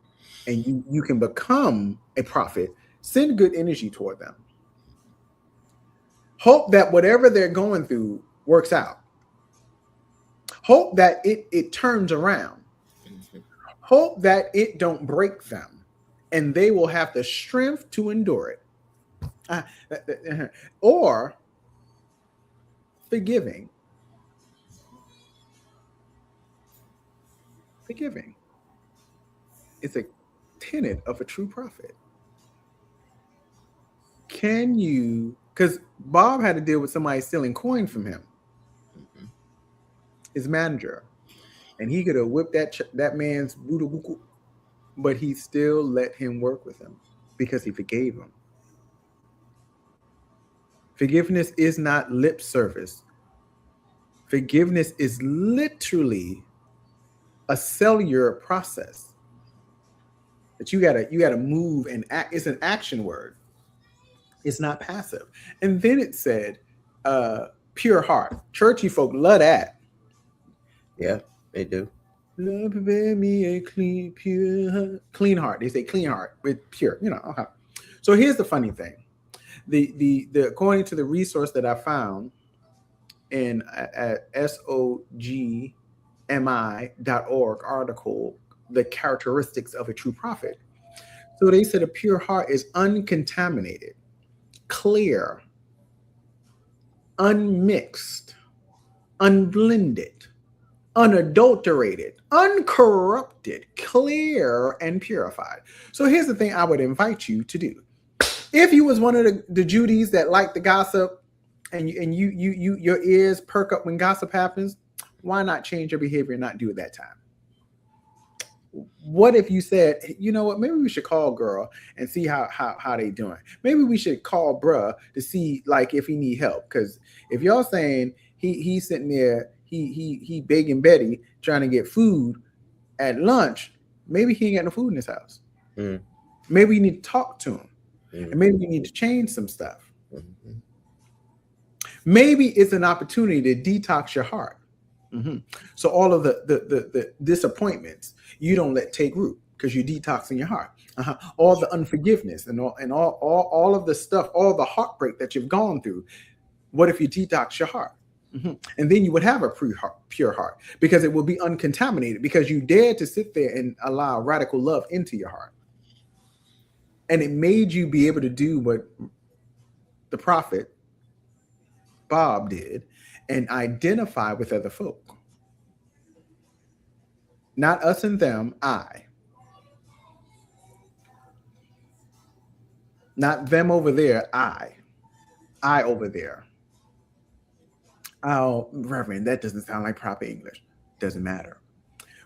and you can become a prophet. Send good energy toward them. Hope that whatever they're going through works out. Hope that it turns around. Hope that it don't break them. and they will have the strength to endure it. Or forgiving. Forgiving is a tenet of a true prophet. Can you, because Bob had to deal with somebody stealing coin from him, his manager, and he could have whipped that man's booty, but he still let him work with him because he forgave him. Forgiveness is not lip service. Forgiveness is literally a cellular process that you gotta move and act. It's an action word. It's not passive. And then it said, pure heart. Churchy folk love that. Yeah, they do. Lord, prepare me a clean heart. They say clean heart with pure. Okay. So here's the funny thing. The according to the resource that I found in at SOGMI.org article, the characteristics of a true prophet. So they said a pure heart is uncontaminated, clear, unmixed, unblended, unadulterated, uncorrupted, clear, and purified. So here's the thing I would invite you to do. If you was one of the Judies that like the gossip and your ears perk up when gossip happens, why not change your behavior and not do it that time? What if you said, you know what, maybe we should call girl and see how they doing. Maybe we should call bruh to see like if he need help. Because if y'all saying he's sitting there, he begging Betty trying to get food at lunch, maybe he ain't got no food in his house. Maybe you need to talk to him. And maybe you need to change some stuff. Maybe it's an opportunity to detox your heart. So all of the disappointments you don't let take root because you're detoxing your heart. All the unforgiveness and all of the stuff, all the heartbreak that you've gone through. What if you detox your heart? And then you would have a pure heart because it will be uncontaminated because you dared to sit there and allow radical love into your heart. And it made you be able to do what the prophet Bob did and identify with other folk. Not us and them, I. Not them over there, I. I over there. Oh, Reverend, that doesn't sound like proper English. Doesn't matter.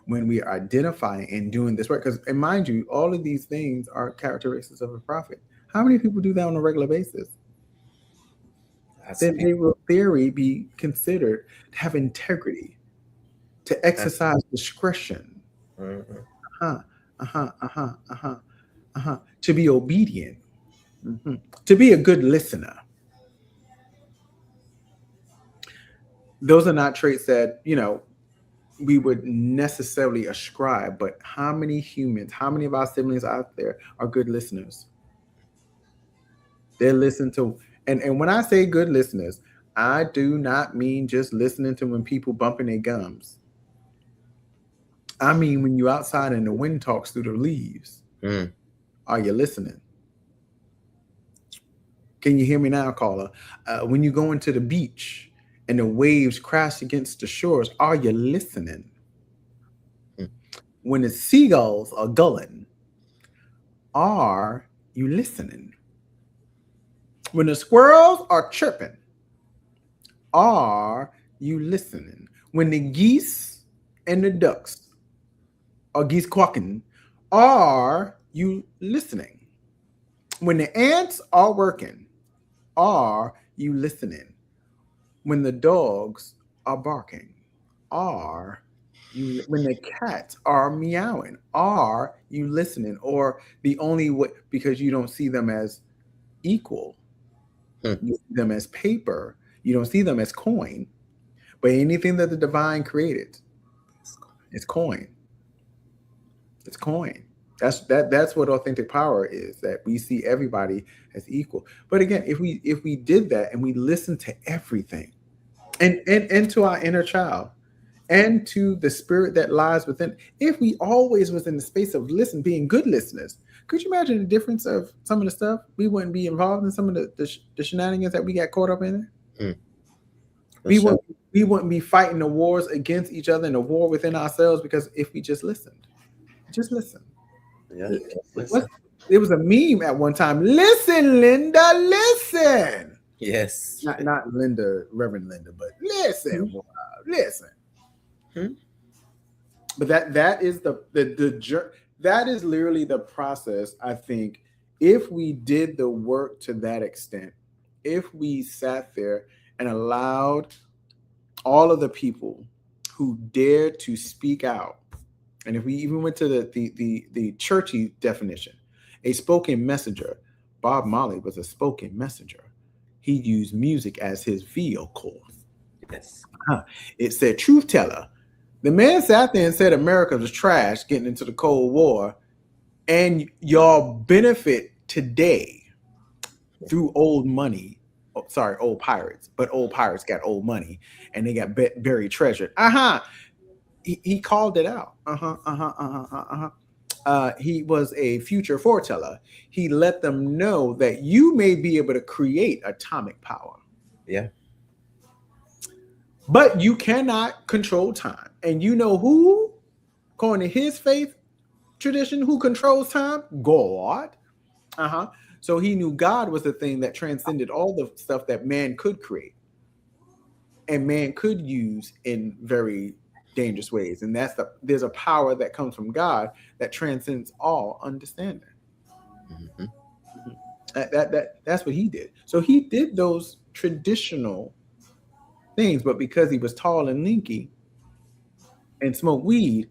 When we are identifying and doing this work, because, and mind you, all of these things are characteristics of a prophet. How many people do that on a regular basis? Then they will, theory, be considered to have integrity, to exercise discretion, to be obedient, to be a good listener. Those are not traits that, we would necessarily ascribe, but how many humans, how many of our siblings out there are good listeners? They listen to, and when I say good listeners, I do not mean just listening to when people bumping their gums. I mean when you're outside and the wind talks through the leaves. Are you listening? Can you hear me now, caller? When you go into the beach and the waves crash against the shores, are you listening? When the seagulls are gulling, are you listening? When the squirrels are chirping, are you listening? When the geese and the ducks are geese quacking, are you listening? When the ants are working, are you listening? When the dogs are barking, are you, when the cats are meowing, are you listening? Or the only way, because you don't see them as equal, you see them as paper, you don't see them as coin, but anything that the divine created is coin. It's coin. That's what authentic power is, that we see everybody as equal. But again, if we did that and we listened to everything and to our inner child and to the spirit that lies within, if we always was in the space of being good listeners, Could you imagine the difference of some of the stuff? We wouldn't be involved in some of the shenanigans that we got caught up in. Mm, for We sure. wouldn't we wouldn't be fighting the wars against each other and the war within ourselves because if we just listen. Yeah. Just What listen. it was a meme at one time. Listen, Linda, listen. Yes. Not Linda, Reverend Linda, but listen, Mhm. listen. Mhm. But that is that is literally the process. I think if we did the work to that extent, if we sat there and allowed all of the people who dared to speak out, and if we even went to the churchy definition, a spoken messenger. Bob Marley was a spoken messenger. He used music as his vehicle. Yes. It said truth teller. The man sat there and said America was trash getting into the Cold War, and y'all benefit today through old money. Oh, sorry, old pirates, but old pirates got old money and they got buried treasure. He called it out. He was a future foreteller. He let them know that you may be able to create atomic power, Yeah. but you cannot control time. And you know who, according to his faith tradition, who controls time? God. So he knew God was the thing that transcended all the stuff that man could create and man could use in very dangerous ways. And there's a power that comes from God that transcends all understanding. Mhm. That's what he did. So he did those traditional things, but because he was tall and linky and smoked weed,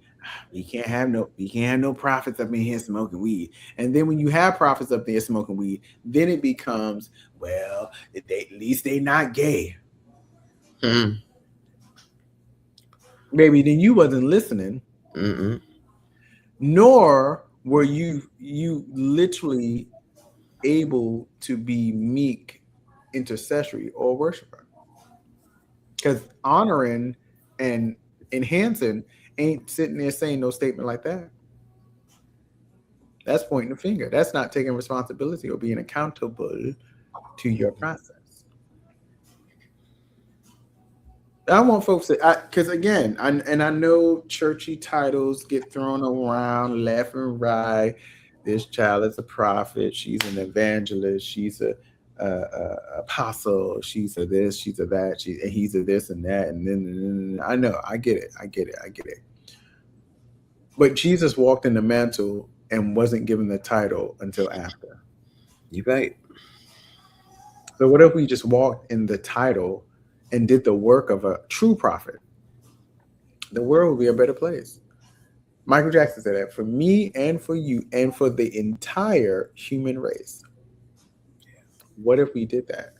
we can't have no prophets up in here smoking weed. And then when you have prophets up there smoking weed, then it becomes, well, at least they not gay. Mhm. Maybe then you wasn't listening, Mhm. nor were you literally able to be meek intercessory or worshiper. Because honoring and enhancing ain't sitting there saying no statement like that. That's pointing the finger. That's not taking responsibility or being accountable to your process. I want folks to, because again, I know churchy titles get thrown around left and right. This child is a prophet. She's an evangelist. She's a apostle. She's a this. She's a that. And he's a this and that. And then I know. I get it. I get it. I get it. But Jesus walked in the mantle and wasn't given the title until after. You right. So what if we just walked in the title and did the work of a true prophet? The world would be a better place. Michael Jackson said that for me and for you and for the entire human race. What if we did that?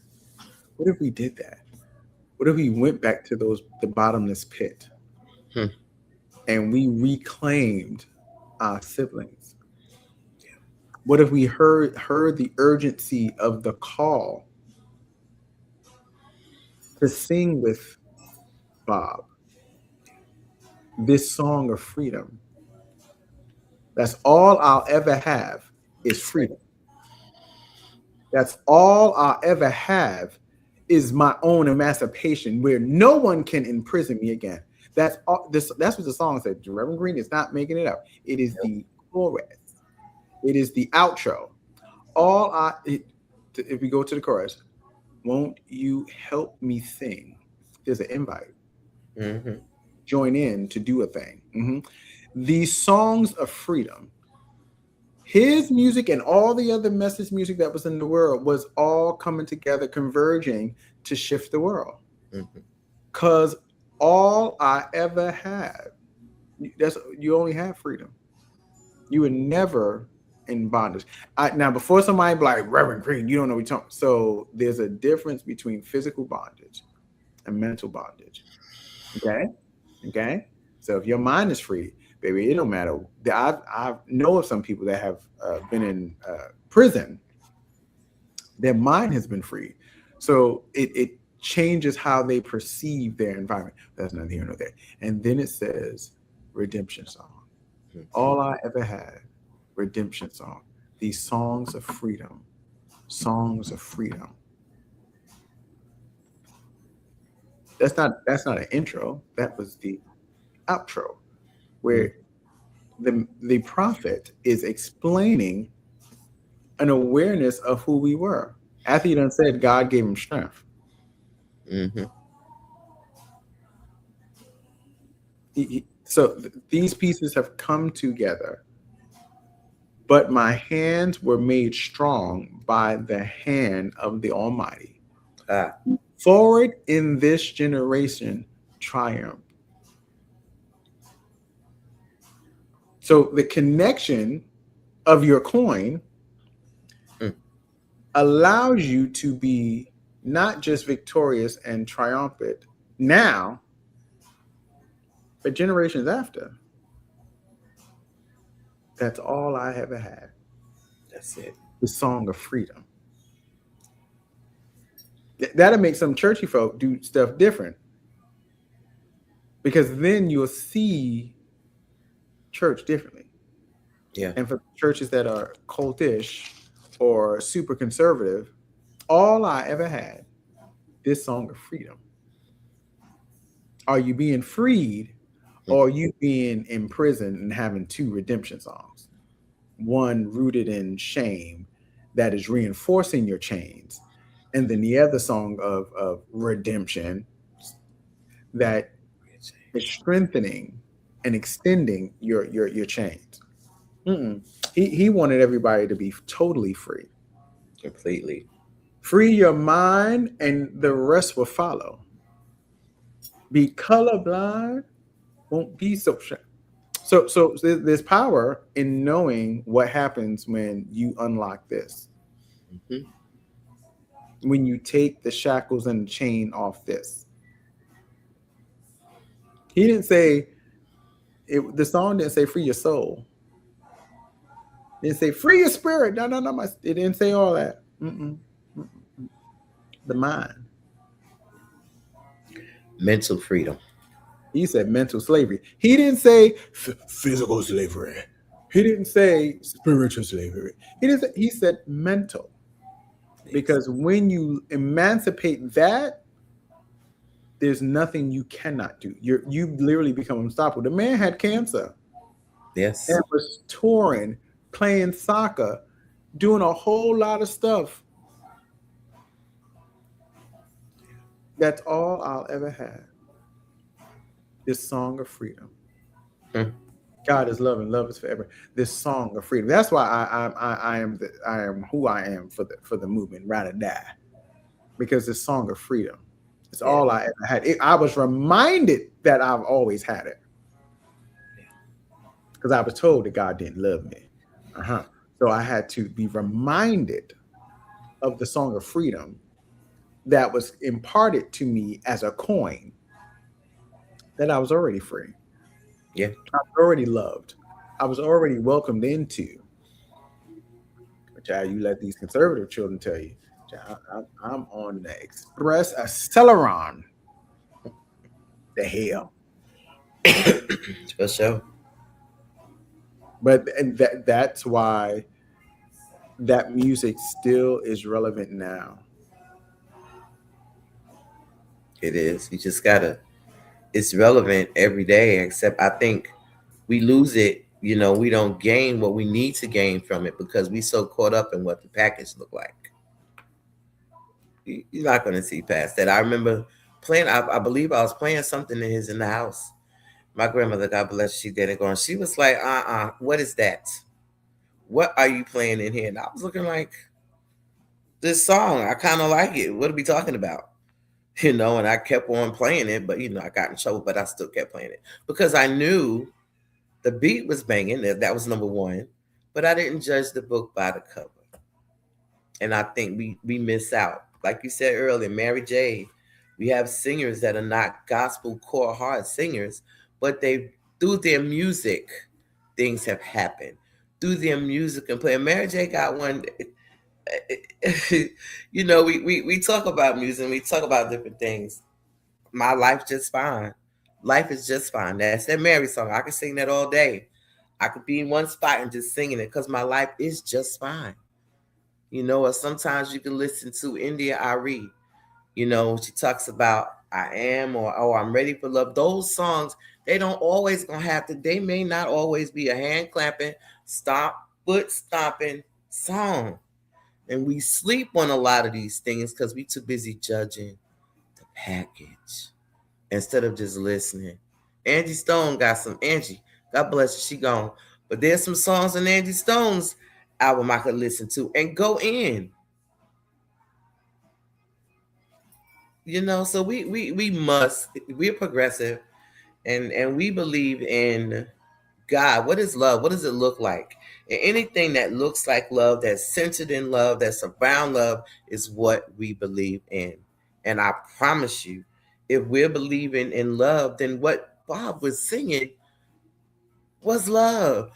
What if we did that? What if we went back to the bottomless pit Hmm. and we reclaimed our siblings? What if we heard the urgency of the call to sing with Bob this song of freedom? That's all I'll ever have is freedom. That's all I'll ever have is my own emancipation where no one can imprison me again. That's all that's what the song said. Reverend Green is not making it up. It is the chorus. It is the outro. If we go to the chorus, won't you help me sing? There's an invite. Mhm. Join in to do a thing. These songs of freedom, his music and all the other message music that was in the world was all coming together, converging to shift the world. Mhm. Because all I ever had, you only have freedom. You were never in bondage. Now, before somebody be like, Reverend Green, you don't know what you're talking. So there's a difference between physical bondage and mental bondage. Okay? Okay? So if your mind is free, baby, it don't matter. I know of some people that have been in prison. Their mind has been free. So it changes how they perceive their environment. That's neither here nor there. And then it says redemption song. Mhm. All I ever had, redemption song. these songs of freedom. Songs of freedom. That's not an intro. That was the outro, where the prophet is explaining an awareness of who we were. After he done said God gave him strength. Mm-hmm. These pieces have come together, but my hands were made strong by the hand of the Almighty. Ah. Forward in this generation, triumph. So the connection of your coin allows you to be not just victorious and triumphant now, but generations after. That's all I ever had. That's it. The song of freedom. That'll make some churchy folk do stuff different, because then you'll see church differently. Yeah. And for churches that are cultish or super conservative, all I ever had, this song of freedom. Are you being freed, or are you being imprisoned and having two redemption songs? One rooted in shame that is reinforcing your chains, and then the other song of redemption that is strengthening and extending your chains. He wanted everybody to be totally free. Completely. Free your mind, and the rest will follow. Be colorblind, won't be so shy. So there's power in knowing what happens when you unlock this. Mm-hmm. When you take the shackles and the chain off this. He didn't say the song didn't say free your soul. It didn't say free your spirit. No. It didn't say all that. Mm-mm. The mind. Mental freedom. He said mental slavery. He didn't say physical slavery. He didn't say spiritual slavery. He said mental. Because when you emancipate that, there's nothing you cannot do. You literally become unstoppable. The man had cancer. Yes. And was touring, playing soccer, doing a whole lot of stuff. That's all I'll ever have. This song of freedom. God is love and love is forever. This song of freedom. That's why I am who I am for the movement, Ride or Die. Because this song of freedom. It's all I ever had. I was reminded that I've always had it. Because I was told that God didn't love me. So I had to be reminded of the song of freedom that was imparted to me as a coin, that I was already free. Yeah. I was already loved. I was already welcomed into. Child, you let these conservative children tell you, child, I'm on the express acceleron. The hell. For sure. But that's why that music still is relevant now. It is. You just gotta. It's relevant every day. Except I think we lose it. You know, we don't gain what we need to gain from it because we so caught up in what the package looked like. You're not going to see past that. I remember playing. I believe I was playing something in the house. My grandmother, God bless, she did it going. She was like, what is that? What are you playing in here? And I was looking like, this song. I kind of like it. What are we talking about? You know, and I kept on playing it, but I got in trouble, but I still kept playing it because I knew the beat was banging. That was number one, but I didn't judge the book by the cover. And I think we miss out. Like you said earlier, Mary J., we have singers that are not gospel core hard singers, but they through their music, things have happened. Through their music and play. Mary J. got one. We talk about music, we talk about different things. My life just fine. Life is just fine. That's that Mary song. I can sing that all day. I could be in one spot and just singing it because my life is just fine. Or sometimes you can listen to India Ari. She talks about I am or oh I'm ready for love. Those songs, they don't always gonna have to. They may not always be a hand clapping, stomp, foot stomping song. And we sleep on a lot of these things because we too busy judging the package instead of just listening. Angie Stone got some Angie. God bless her, she gone. But there's some songs in Angie Stone's album I could listen to and go in. So we must, we're progressive, and we believe in God. What is love? What does it look like? And anything that looks like love, that's centered in love, that's around love, is what we believe in. And I promise you, if we're believing in love, then what Bob was singing was love.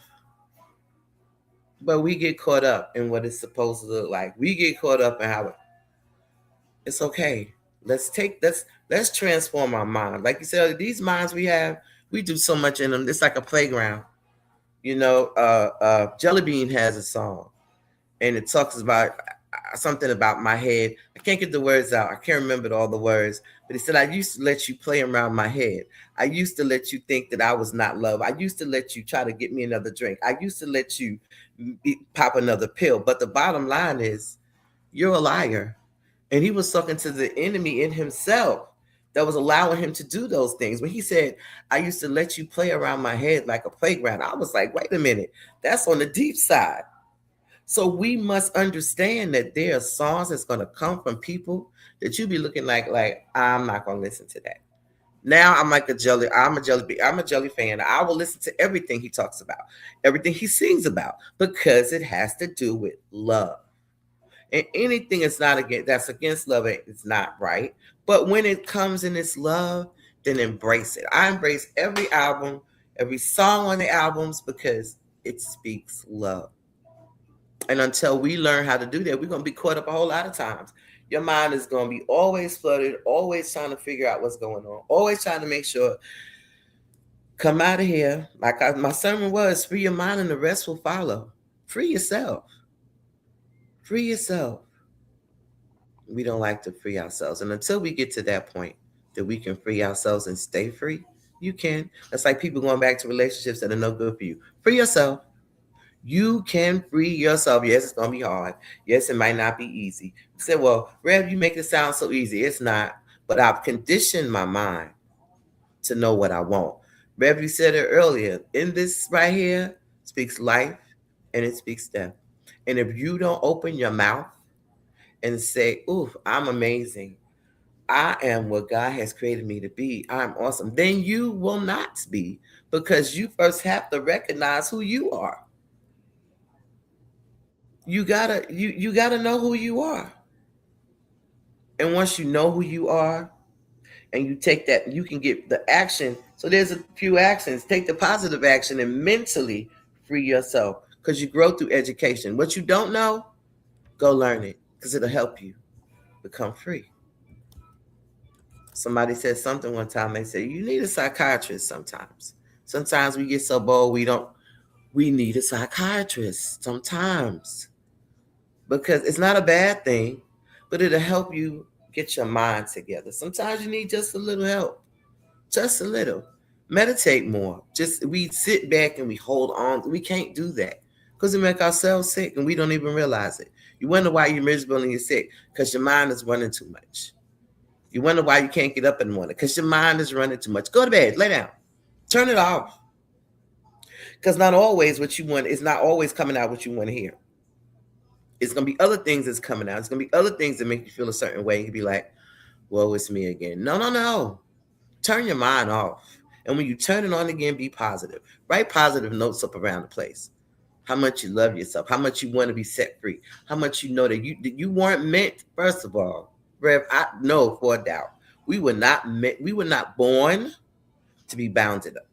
But we get caught up in what it's supposed to look like. We get caught up in how it's okay. Let's transform our mind. Like you said, these minds we have, we do so much in them. It's like a playground. Jelly Bean has a song, and it talks about something about my head. I can't get the words out. I can't remember all the words. But he said, I used to let you play around my head. I used to let you think that I was not loved. I used to let you try to get me another drink. I used to let you pop another pill. But the bottom line is, you're a liar. And he was talking to the enemy in himself that was allowing him to do those things. When he said, I used to let you play around my head like a playground, I was like, wait a minute, that's on the deep side. So we must understand that there are songs that's going to come from people that you be looking like I'm not going to listen to that. Now I'm like I'm a jelly fan. I will listen to everything he talks about, everything he sings about, because it has to do with love. And anything that's against love, it's not right. But when it comes in its love, then embrace it. I embrace every album, every song on the albums, because it speaks love. And until we learn how to do that, we're going to be caught up a whole lot of times. Your mind is going to be always flooded, always trying to figure out what's going on, always trying to make sure, come out of here. My sermon was, free your mind and the rest will follow. Free yourself. Free yourself. We don't like to free ourselves. And until we get to that point that we can free ourselves and stay free, you can. That's like people going back to relationships that are no good for you. Free yourself. You can free yourself. Yes, it's going to be hard. Yes, it might not be easy. You say, well, Rev, you make it sound so easy. It's not. But I've conditioned my mind to know what I want. Rev, you said it earlier. In this right here, speaks life and it speaks death. And if you don't open your mouth and say, ooh, I'm amazing, I am what God has created me to be, I'm awesome, then you will not be, because you first have to recognize who you are. You gotta know who you are. And once you know who you are and you take that, you can get the action. So there's a few actions. Take the positive action and mentally free yourself, because you grow through education. What you don't know, go learn it, because it'll help you become free. Somebody said something one time. They said, you need a psychiatrist sometimes. Sometimes we get so bold, we need a psychiatrist sometimes, because it's not a bad thing, but it'll help you get your mind together. Sometimes you need just a little help, just a little. Meditate more. Just we sit back and we hold on. We can't do that because we make ourselves sick and we don't even realize it. You wonder why you're miserable and you're sick, because your mind is running too much. You wonder why you can't get up in the morning, because your mind is running too much. Go to bed, lay down, turn it off. Because not always what you want is not always coming out what you want to hear. It's going to be other things that's coming out. It's going to be other things that make you feel a certain way. You'll be like, whoa, it's me again. No, no, no. Turn your mind off. And when you turn it on again, be positive. Write positive notes up around the place. How much you love yourself. How much you want to be set free. How much you know that you weren't meant, first of all, Rev, I know for a doubt, we were not born to be bounded up.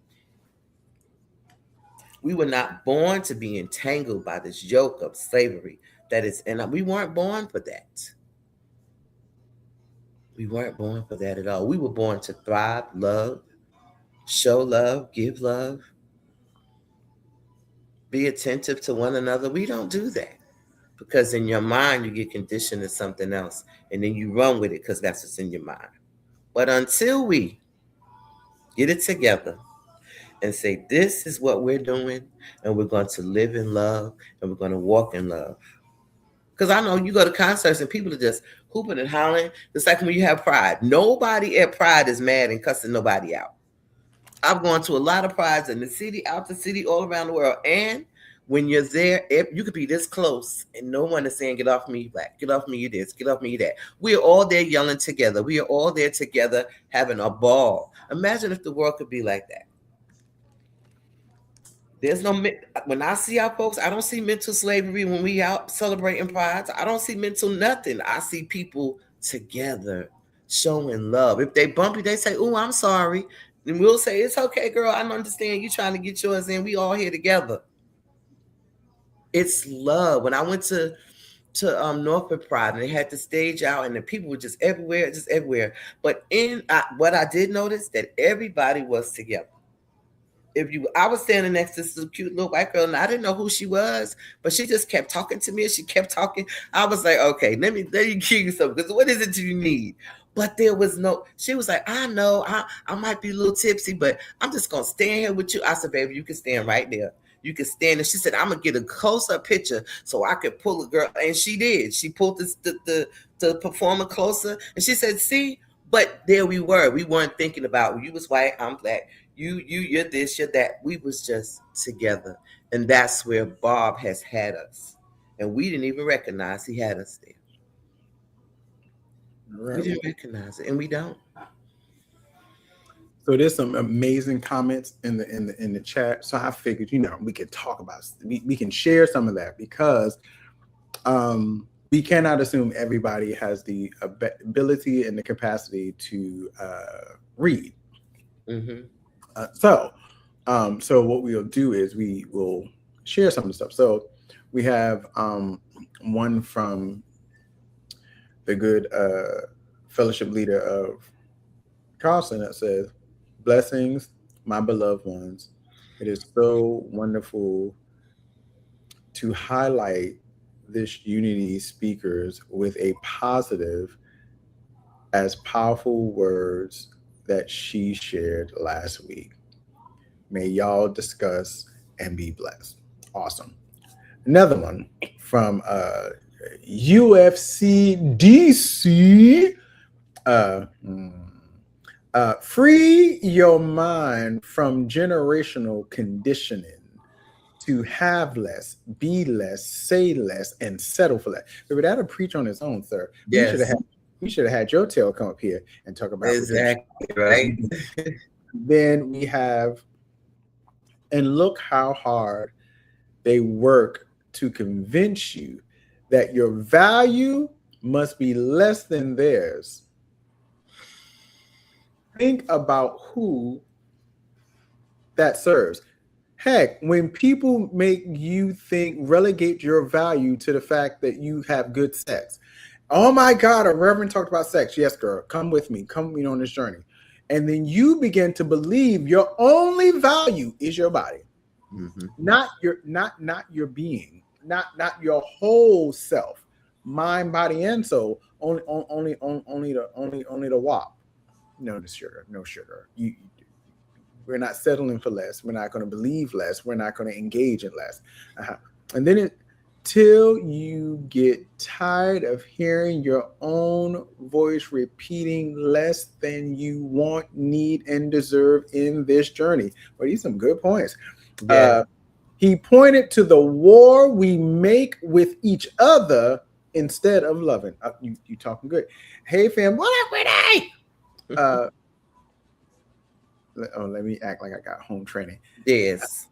We were not born to be entangled by this yoke of slavery that is, and we weren't born for that. We weren't born for that at all. We were born to thrive, love, show love, give love. be attentive to one another. We don't do that because in your mind you get conditioned to something else, and then you run with it because that's what's in your mind. But until we get it together and say, this is what we're doing, and we're going to live in love, and we're going to walk in love. Because I know you go to concerts and people are just hooping and hollering. It's like when you have Pride. Nobody at Pride is mad and cussing nobody out. I've gone to a lot of prides in the city, out the city, all around the world. And when you're there, you could be this close and no one is saying, get off me, you black, get off me, you this, get off me, you that. We are all there yelling together. We are all there together having a ball. Imagine if the world could be like that. There's no, when I see our folks, I don't see mental slavery when we out celebrating prides. I don't see mental nothing. I see people together showing love. If they bump you, they say, oh, I'm sorry. And we'll say, it's okay, girl. I understand you trying to get yours in. We all here together. It's love. When I went to Norfolk Pride and they had the stage out and the people were just everywhere, just everywhere. But what I did notice that everybody was together. I was standing next to this cute little white girl and I didn't know who she was, but she just kept talking to me and she kept talking. I was like, okay, let me give you something, because what is it you need? But there was she was like, I know, I might be a little tipsy, but I'm just going to stand here with you. I said, baby, you can stand right there. You can stand. And she said, I'm going to get a close-up picture so I could pull a girl. And she did. She pulled the performer closer. And she said, see, but there we were. We weren't thinking about, you was white, I'm black. You're this, you're that. We was just together. And that's where Bob has had us. And we didn't even recognize he had us there. Right. We didn't recognize it, and we don't. So there's some amazing comments in the chat. So I figured, we could talk about, we can share some of that, because we cannot assume everybody has the ability and the capacity to read. Mm-hmm. So what we'll do is we will share some of the stuff. So we have one from the good fellowship leader of Carlson that says, blessings, my beloved ones. It is so wonderful to highlight this unity speakers with a positive as powerful words that she shared last week. May y'all discuss and be blessed. Awesome. Another one from Ufc-Nyc. Free your mind from generational conditioning to have less, be less, say less, and settle for less. But that'll preach on its own, sir. Yes. We should have had your tail come up here and talk about exactly right. Then we have, and look how hard they work to convince you that your value must be less than theirs. Think about who that serves. Heck, when people make you relegate your value to the fact that you have good sex. Oh my God, a reverend talked about sex. Yes, girl, come with me on this journey. And then you begin to believe your only value is your body, mm-hmm. not your being, not your whole self, mind, body, and soul. Only the WAP. No sugar. We're not settling for less. We're not going to believe less. We're not going to engage in less. And then till you get tired of hearing your own voice repeating less than you want, need, and deserve in this journey. Well, these are some good points. Yeah. He pointed to the war we make with each other instead of loving. You talking good. Hey, fam. What up, Renee? Let me act like I got home training. Yes.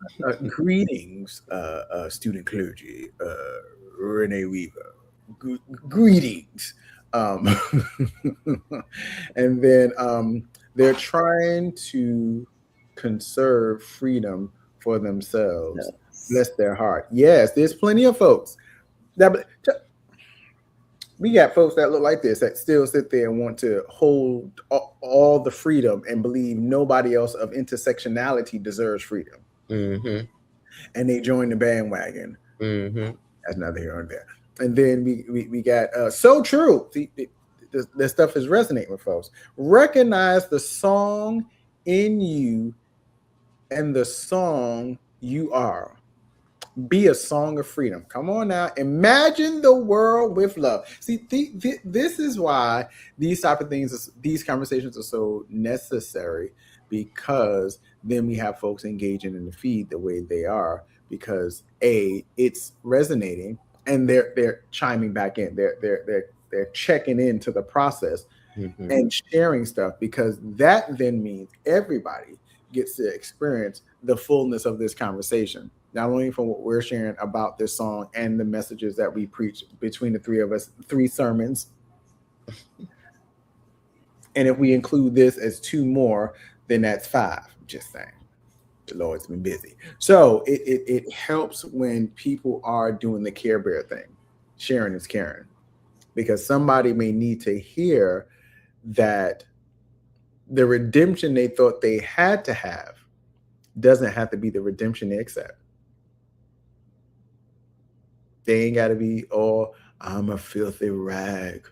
Greetings, student clergy, Renee Weaver. Greetings. And then they're trying to conserve freedom for themselves. Yes. Bless their heart. Yes, there's plenty of folks. We got folks that look like this that still sit there and want to hold all the freedom and believe nobody else of intersectionality deserves freedom. Mm-hmm. and they join the bandwagon. Mm-hmm. That's neither here nor there. And then we got So True. See, this stuff is resonating with folks. Recognize the song in you and the song you are. Be a song of freedom. Come on now. Imagine the world with love. See, this is why these type of things, these conversations are so necessary, because then we have folks engaging in the feed the way they are, because it's resonating, and they're chiming back in. They're checking into the process Mm-hmm. and sharing stuff, because that then means everybody gets to experience the fullness of this conversation, not only from what we're sharing about this song and the messages that we preach between the three of us, 3 sermons. And if we include this as 2 more, then that's 5. Just saying. The Lord's been busy. So it helps when people are doing the Care Bear thing. Sharing is caring. Because somebody may need to hear that the redemption they thought they had to have doesn't have to be the redemption they accept. They ain't got to be, oh, I'm a filthy rag.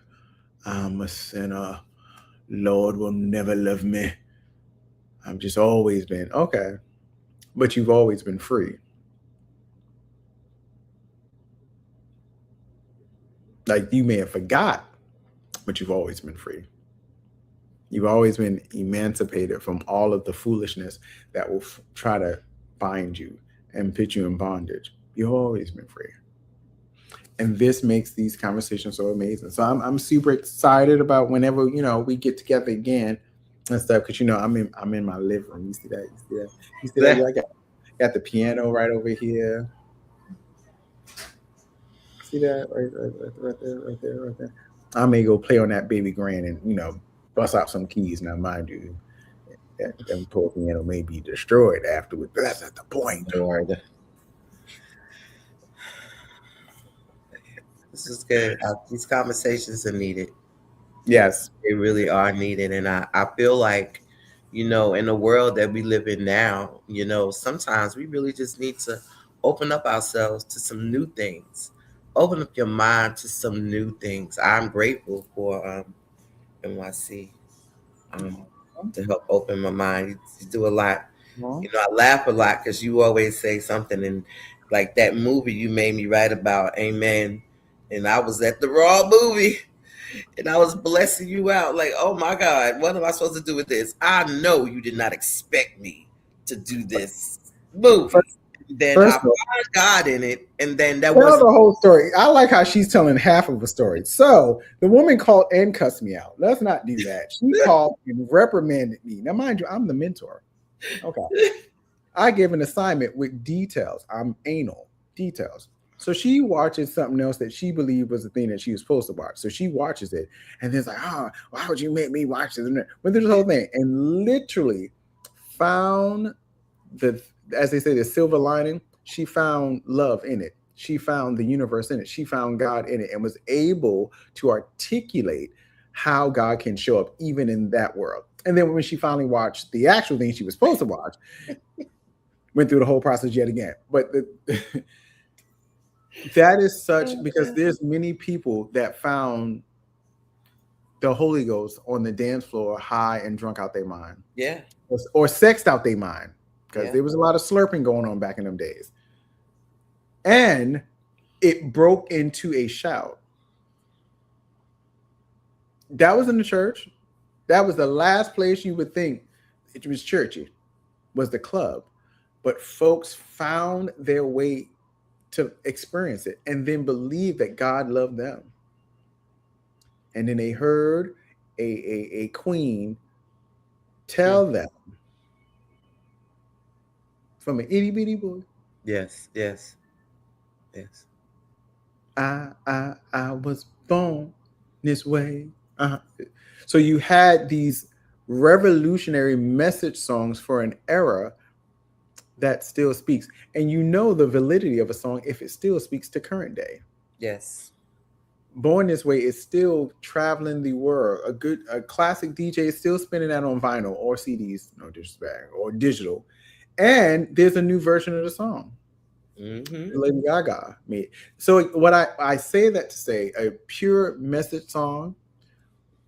I'm a sinner. Lord will never love me. I've just always been. Okay. But you've always been free. Like, you may have forgot, but you've always been free. You've always been emancipated from all of the foolishness that will try to bind you and put you in bondage. You've always been free. And this makes these conversations so amazing. So I'm super excited about whenever, we get together again and stuff, because I'm in my living room. You see that? You see that? I got the piano right over here. See that? Right there. I may go play on that baby grand and bust out some keys. Now, mind you, that poor piano may be destroyed afterwards, but that's not the point. Lord. This is good. These conversations are needed. Yes. They really are needed. And I feel like, in the world that we live in now, sometimes we really just need to open up ourselves to some new things. Open up your mind to some new things. I'm grateful for NYC to help open my mind. You do a lot. I laugh a lot because you always say something, and like that movie you made me write about, Amen. And I was at the Raw movie, and I was blessing you out. Like, oh my God, what am I supposed to do with this? I know you did not expect me to do this movie. Then I found God in it, and then that was the whole story. I like how she's telling half of a story. So the woman called and cussed me out. Let's not do that. She called and reprimanded me. Now, mind you, I'm the mentor. Okay. I give an assignment with details. I'm anal details. So she watches something else that she believed was the thing that she was supposed to watch. So she watches it, and then it's like, why would you make me watch this? Went through this whole thing and literally found as they say, the silver lining. She found love in it. She found the universe in it. She found God in it, and was able to articulate how God can show up even in that world. And then when she finally watched the actual thing she was supposed to watch, went through the whole process yet again. But that is such, because there's many people that found the Holy Ghost on the dance floor, high and drunk out their mind. Yeah. Or sexed out their mind, because there was a lot of slurping going on back in them days. And it broke into a shout. That was in the church. That was the last place you would think it was churchy, was the club. But folks found their way to experience it, and then believe that God loved them. And then they heard a queen tell them from an itty bitty boy. Yes. I was born this way. So you had these revolutionary message songs for an era that still speaks, and the validity of a song if it still speaks to current day. Yes. Born This Way is still traveling the world. A classic DJ is still spinning that on vinyl or CDs, no disrespect, or digital. And there's a new version of the song. Mm-hmm. Lady Gaga made. So what I say that to say, a pure message song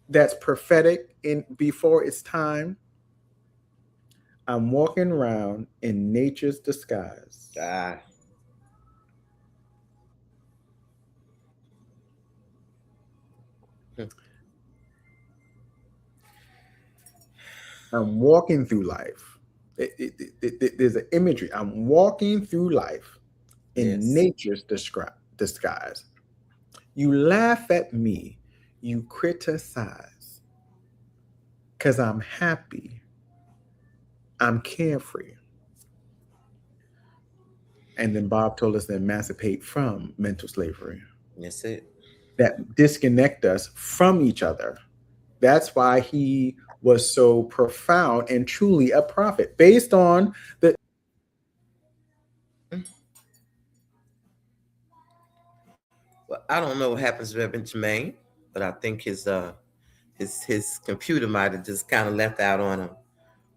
that's prophetic in before its time. I'm walking around in nature's disguise. Ah, hmm, I'm walking through life. There's an imagery. I'm walking through life in yes. nature's disguise. You laugh at me, you criticize, because I'm happy, I'm carefree. And then Bob told us to emancipate from mental slavery, That's it. that disconnect us from each other. That's why he was so profound and truly a prophet based on the Well, I don't know what happens to Reverend Jermaine, but I think his computer might have just kind of left out on him.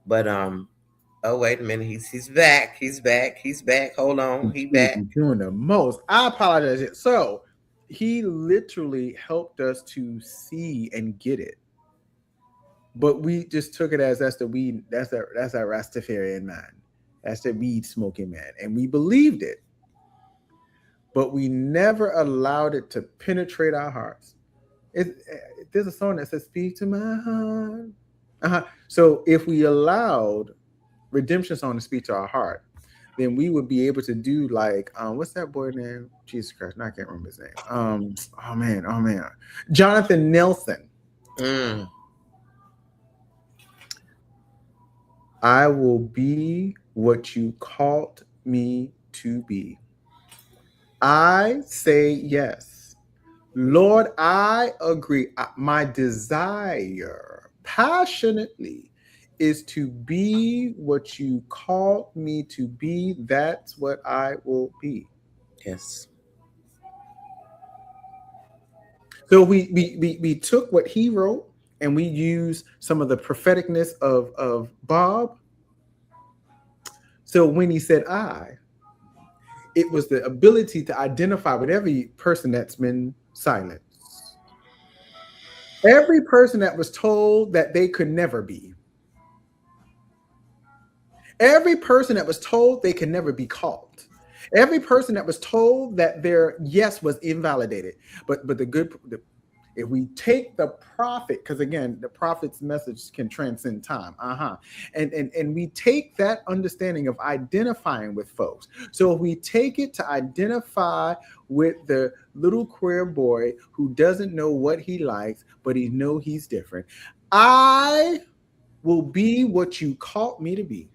But oh wait a minute, he's back. He's back. He's back. Hold on, he he back. be doing the most. I apologize. So he literally helped us to see and get it. But we just took it as that's the weed, that's our Rastafarian man. That's the weed smoking man. And we believed it, but we never allowed it to penetrate our hearts. There's a song that says, "Speak to my heart." So if we allowed redemption song to speak to our heart, then we would be able to do like what's that boy name? Jesus Christ, I can't remember his name. Oh man, Jonathan Nelson. Mm, I will be what you called me to be. I say yes. Lord, I agree. My desire passionately is to be what you called me to be. That's what I will be. yes. So we took what he wrote and we used some of the propheticness of Bob. So when he said I, it was the ability to identify with every person that's been silent. Every person that was told that they could never be. Every person that was told they could never be called. Every person that was told that their yes was invalidated. But if we take the prophet, because again, the prophet's message can transcend time. And we take that understanding of identifying with folks. So if we take it to identify with the little queer boy who doesn't know what he likes, but he know he's different. I will be what you called me to be.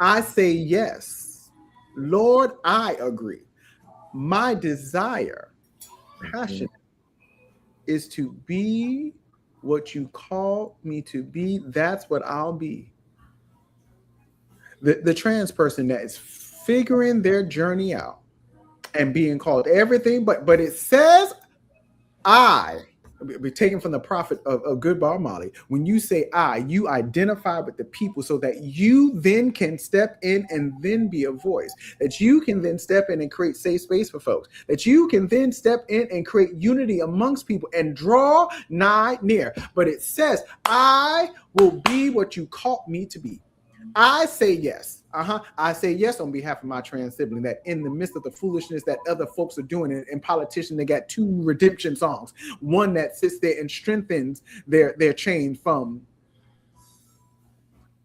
I say yes. Lord, I agree. My desire, Mm-hmm. passion is to be what you call me to be. That's what I'll be. The trans person that is figuring their journey out and being called everything, but it says I. We're taken from the prophet of Good Bar Molly. When you say I, you identify with the people so that you then can step in and then be a voice. That you can then step in and create safe space for folks. That you can then step in and create unity amongst people and draw nigh near. But it says, I will be what you called me to be. I say yes. I say yes on behalf of my trans sibling that in the midst of the foolishness that other folks are doing, and politicians, they got two redemption songs. One that sits there and strengthens their chain from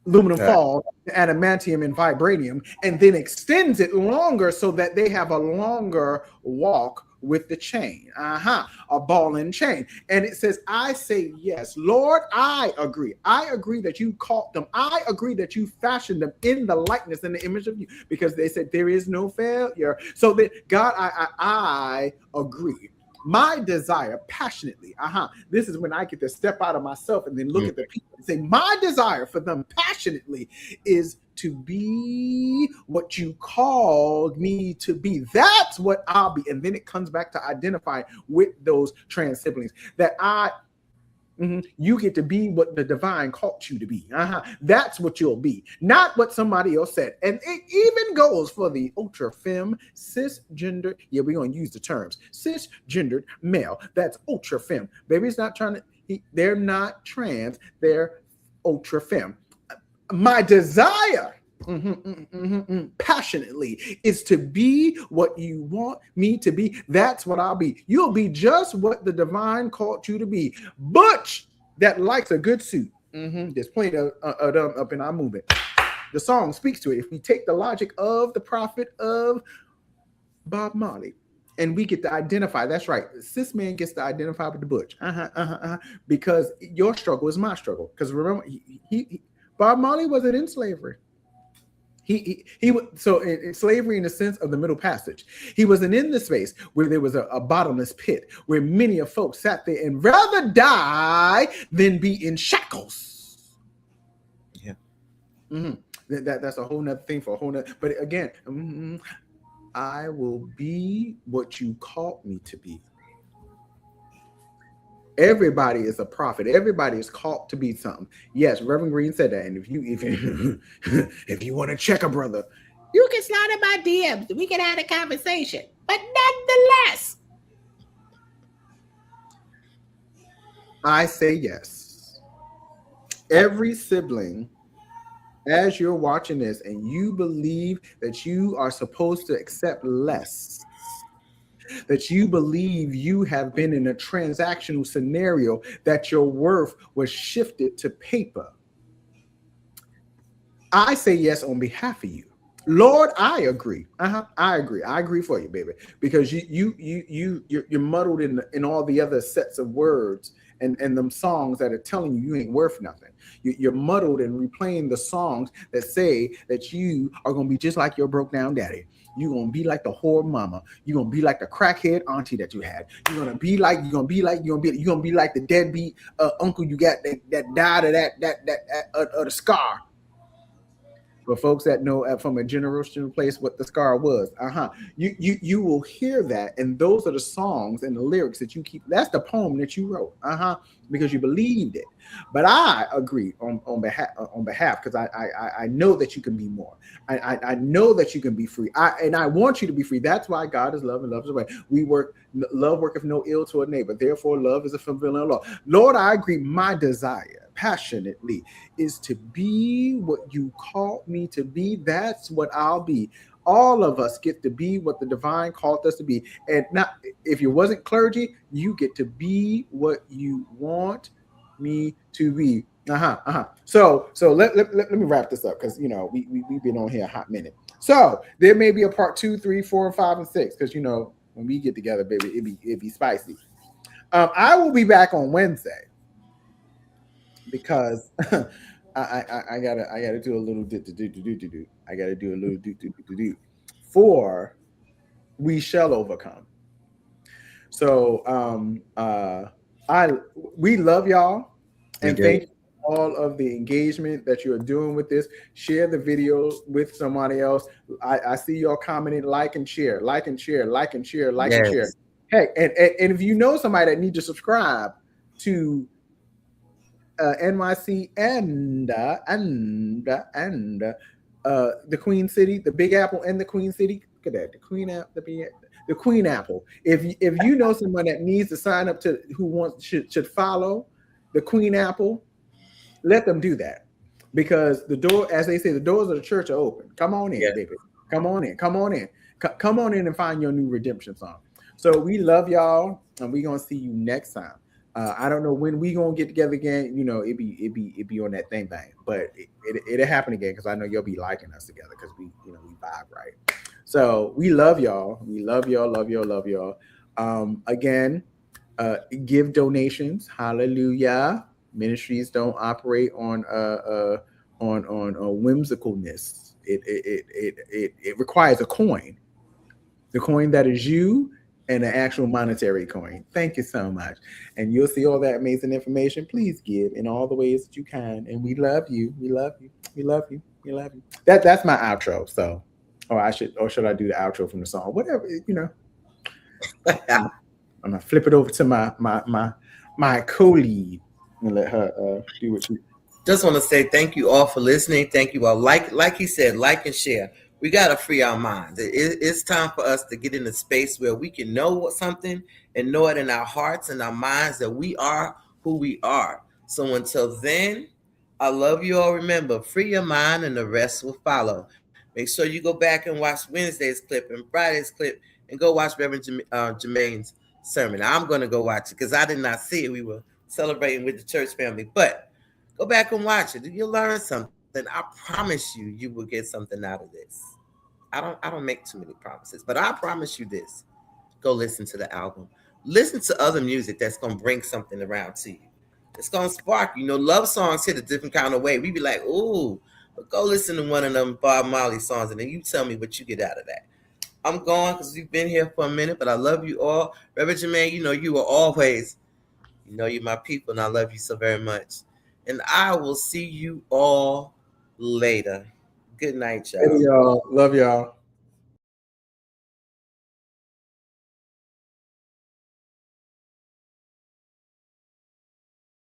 aluminum Right. fall, adamantium, and vibranium, and then extends it longer so that they have a longer walk with the chain. A ball and chain. And it says, I say yes. Lord, I agree. I agree that you called them. I agree that you fashioned them in the likeness and the image of you, because they said there is no failure. So that God, I agree. My desire passionately, this is when I get to step out of myself and then look Mm, at the people and say, my desire for them passionately is to be what you called me to be. That's what I'll be. And then it comes back to identify with those trans siblings that You get to be what the divine called you to be. That's what you'll be, not what somebody else said. And it even goes for the ultra femme, cisgender. Yeah, we're going to use the terms cisgendered male. That's ultra femme. Baby, it's not trying to, they're not trans, they're ultra femme. My desire passionately is to be what you want me to be. That's what I'll be. You'll be just what the divine called you to be. Butch that likes a good suit. There's plenty of them up in our movement. The song speaks to it. If we take the logic of the prophet of Bob Marley, and we get to identify, that's right, cis man gets to identify with the butch, because your struggle is my struggle. Because remember, Bob Marley wasn't in slavery. He so in slavery in the sense of the Middle Passage. He wasn't in the space where there was a bottomless pit where many of folks sat there and rather die than be in shackles. Yeah. That's a whole nother thing for a whole nother. But again, I will be what you called me to be. Everybody is a prophet. Everybody is called to be something. Yes, Reverend Green said that. And if you want to check a brother, you can slide in my DMs. We can have a conversation. But nonetheless, I say yes. Every sibling, as you're watching this and you believe that you are supposed to accept less, that you believe you have been in a transactional scenario, that your worth was shifted to paper, I say yes on behalf of you. Lord, I agree. I agree. I agree for you, baby, because you're muddled in all the other sets of words and them songs that are telling you ain't worth nothing. You're muddled and replaying the songs that say that you are going to be just like your broke down daddy. You're going to be like the whore mama. You're going to be like the crackhead auntie that you had. You're going to be like the deadbeat uncle you got that died of that the scar. For folks that know from a generational place what the scar was, you will hear that, and those are the songs and the lyrics that you keep. That's the poem that you wrote, because you believed it. But I agree on behalf because I know that you can be more. I know that you can be free. I want you to be free. That's why God is love and love is away. Love worketh no ill to a neighbor. Therefore, love is a fulfilling law. Lord, I agree. My desire passionately is to be what you called me to be. That's what I'll be. All of us get to be what the divine called us to be. And not if you wasn't clergy, you get to be what you want me to be. So let me wrap this up because we've been on here a hot minute. So there may be a part 2, 3, 4, 5, and 6 because when we get together, baby, it'd be spicy. I will be back on Wednesday because I gotta do a little do. I gotta do a little do for we shall overcome. So we love y'all and thank you for all of the engagement that you are doing with this. Share the video with somebody else. I see y'all commenting, like and share. Hey, and if you know somebody that needs to subscribe to NYC and the Queen City, the Big Apple and the Queen City. Look at that, the Queen Apple. If you know someone that needs to sign up to should follow the Queen Apple, let them do that because the door, as they say, the doors of the church are open. Come on in, baby. Come on in. Come on in and find your new redemption song. So we love y'all, and we're gonna see you next time. I don't know when we gonna get together again. It be on that thing, but it'll happen again because I know you'll be liking us together because we vibe right. So we love y'all. We love y'all. Again, give donations. Hallelujah. Ministries don't operate on whimsicalness. It requires a coin. The coin that is you. And an actual monetary coin. Thank you so much. And you'll see all that amazing information. Please give in all the ways that you can. And we love you. We love you. We love you. We love you. That's my outro. So, should I do the outro from the song? Whatever, I'm gonna flip it over to my co-lead. and let her do what she. Just want to say thank you all for listening. Thank you all. Like he said, like and share. We got to free our minds. It's time for us to get in a space where we can know something and know it in our hearts and our minds that we are who we are. So until then, I love you all. Remember, free your mind and the rest will follow. Make sure you go back and watch Wednesday's clip and Friday's clip and go watch Reverend Jermaine's sermon. I'm going to go watch it because I did not see it. We were celebrating with the church family. But go back and watch it. You'll learn something. I promise you, you will get something out of this. I don't make too many promises, but I promise you this. Go listen to the album. Listen to other music that's gonna bring something around to you. It's gonna spark. Love songs hit a different kind of way. We be like, ooh, but go listen to one of them Bob Marley songs, and then you tell me what you get out of that. I'm gone because we've been here for a minute, but I love you all. Reverend Jermaine, you are always, you're my people, and I love you so very much. And I will see you all later. Good night, Later, y'all. y'all. Love y'all.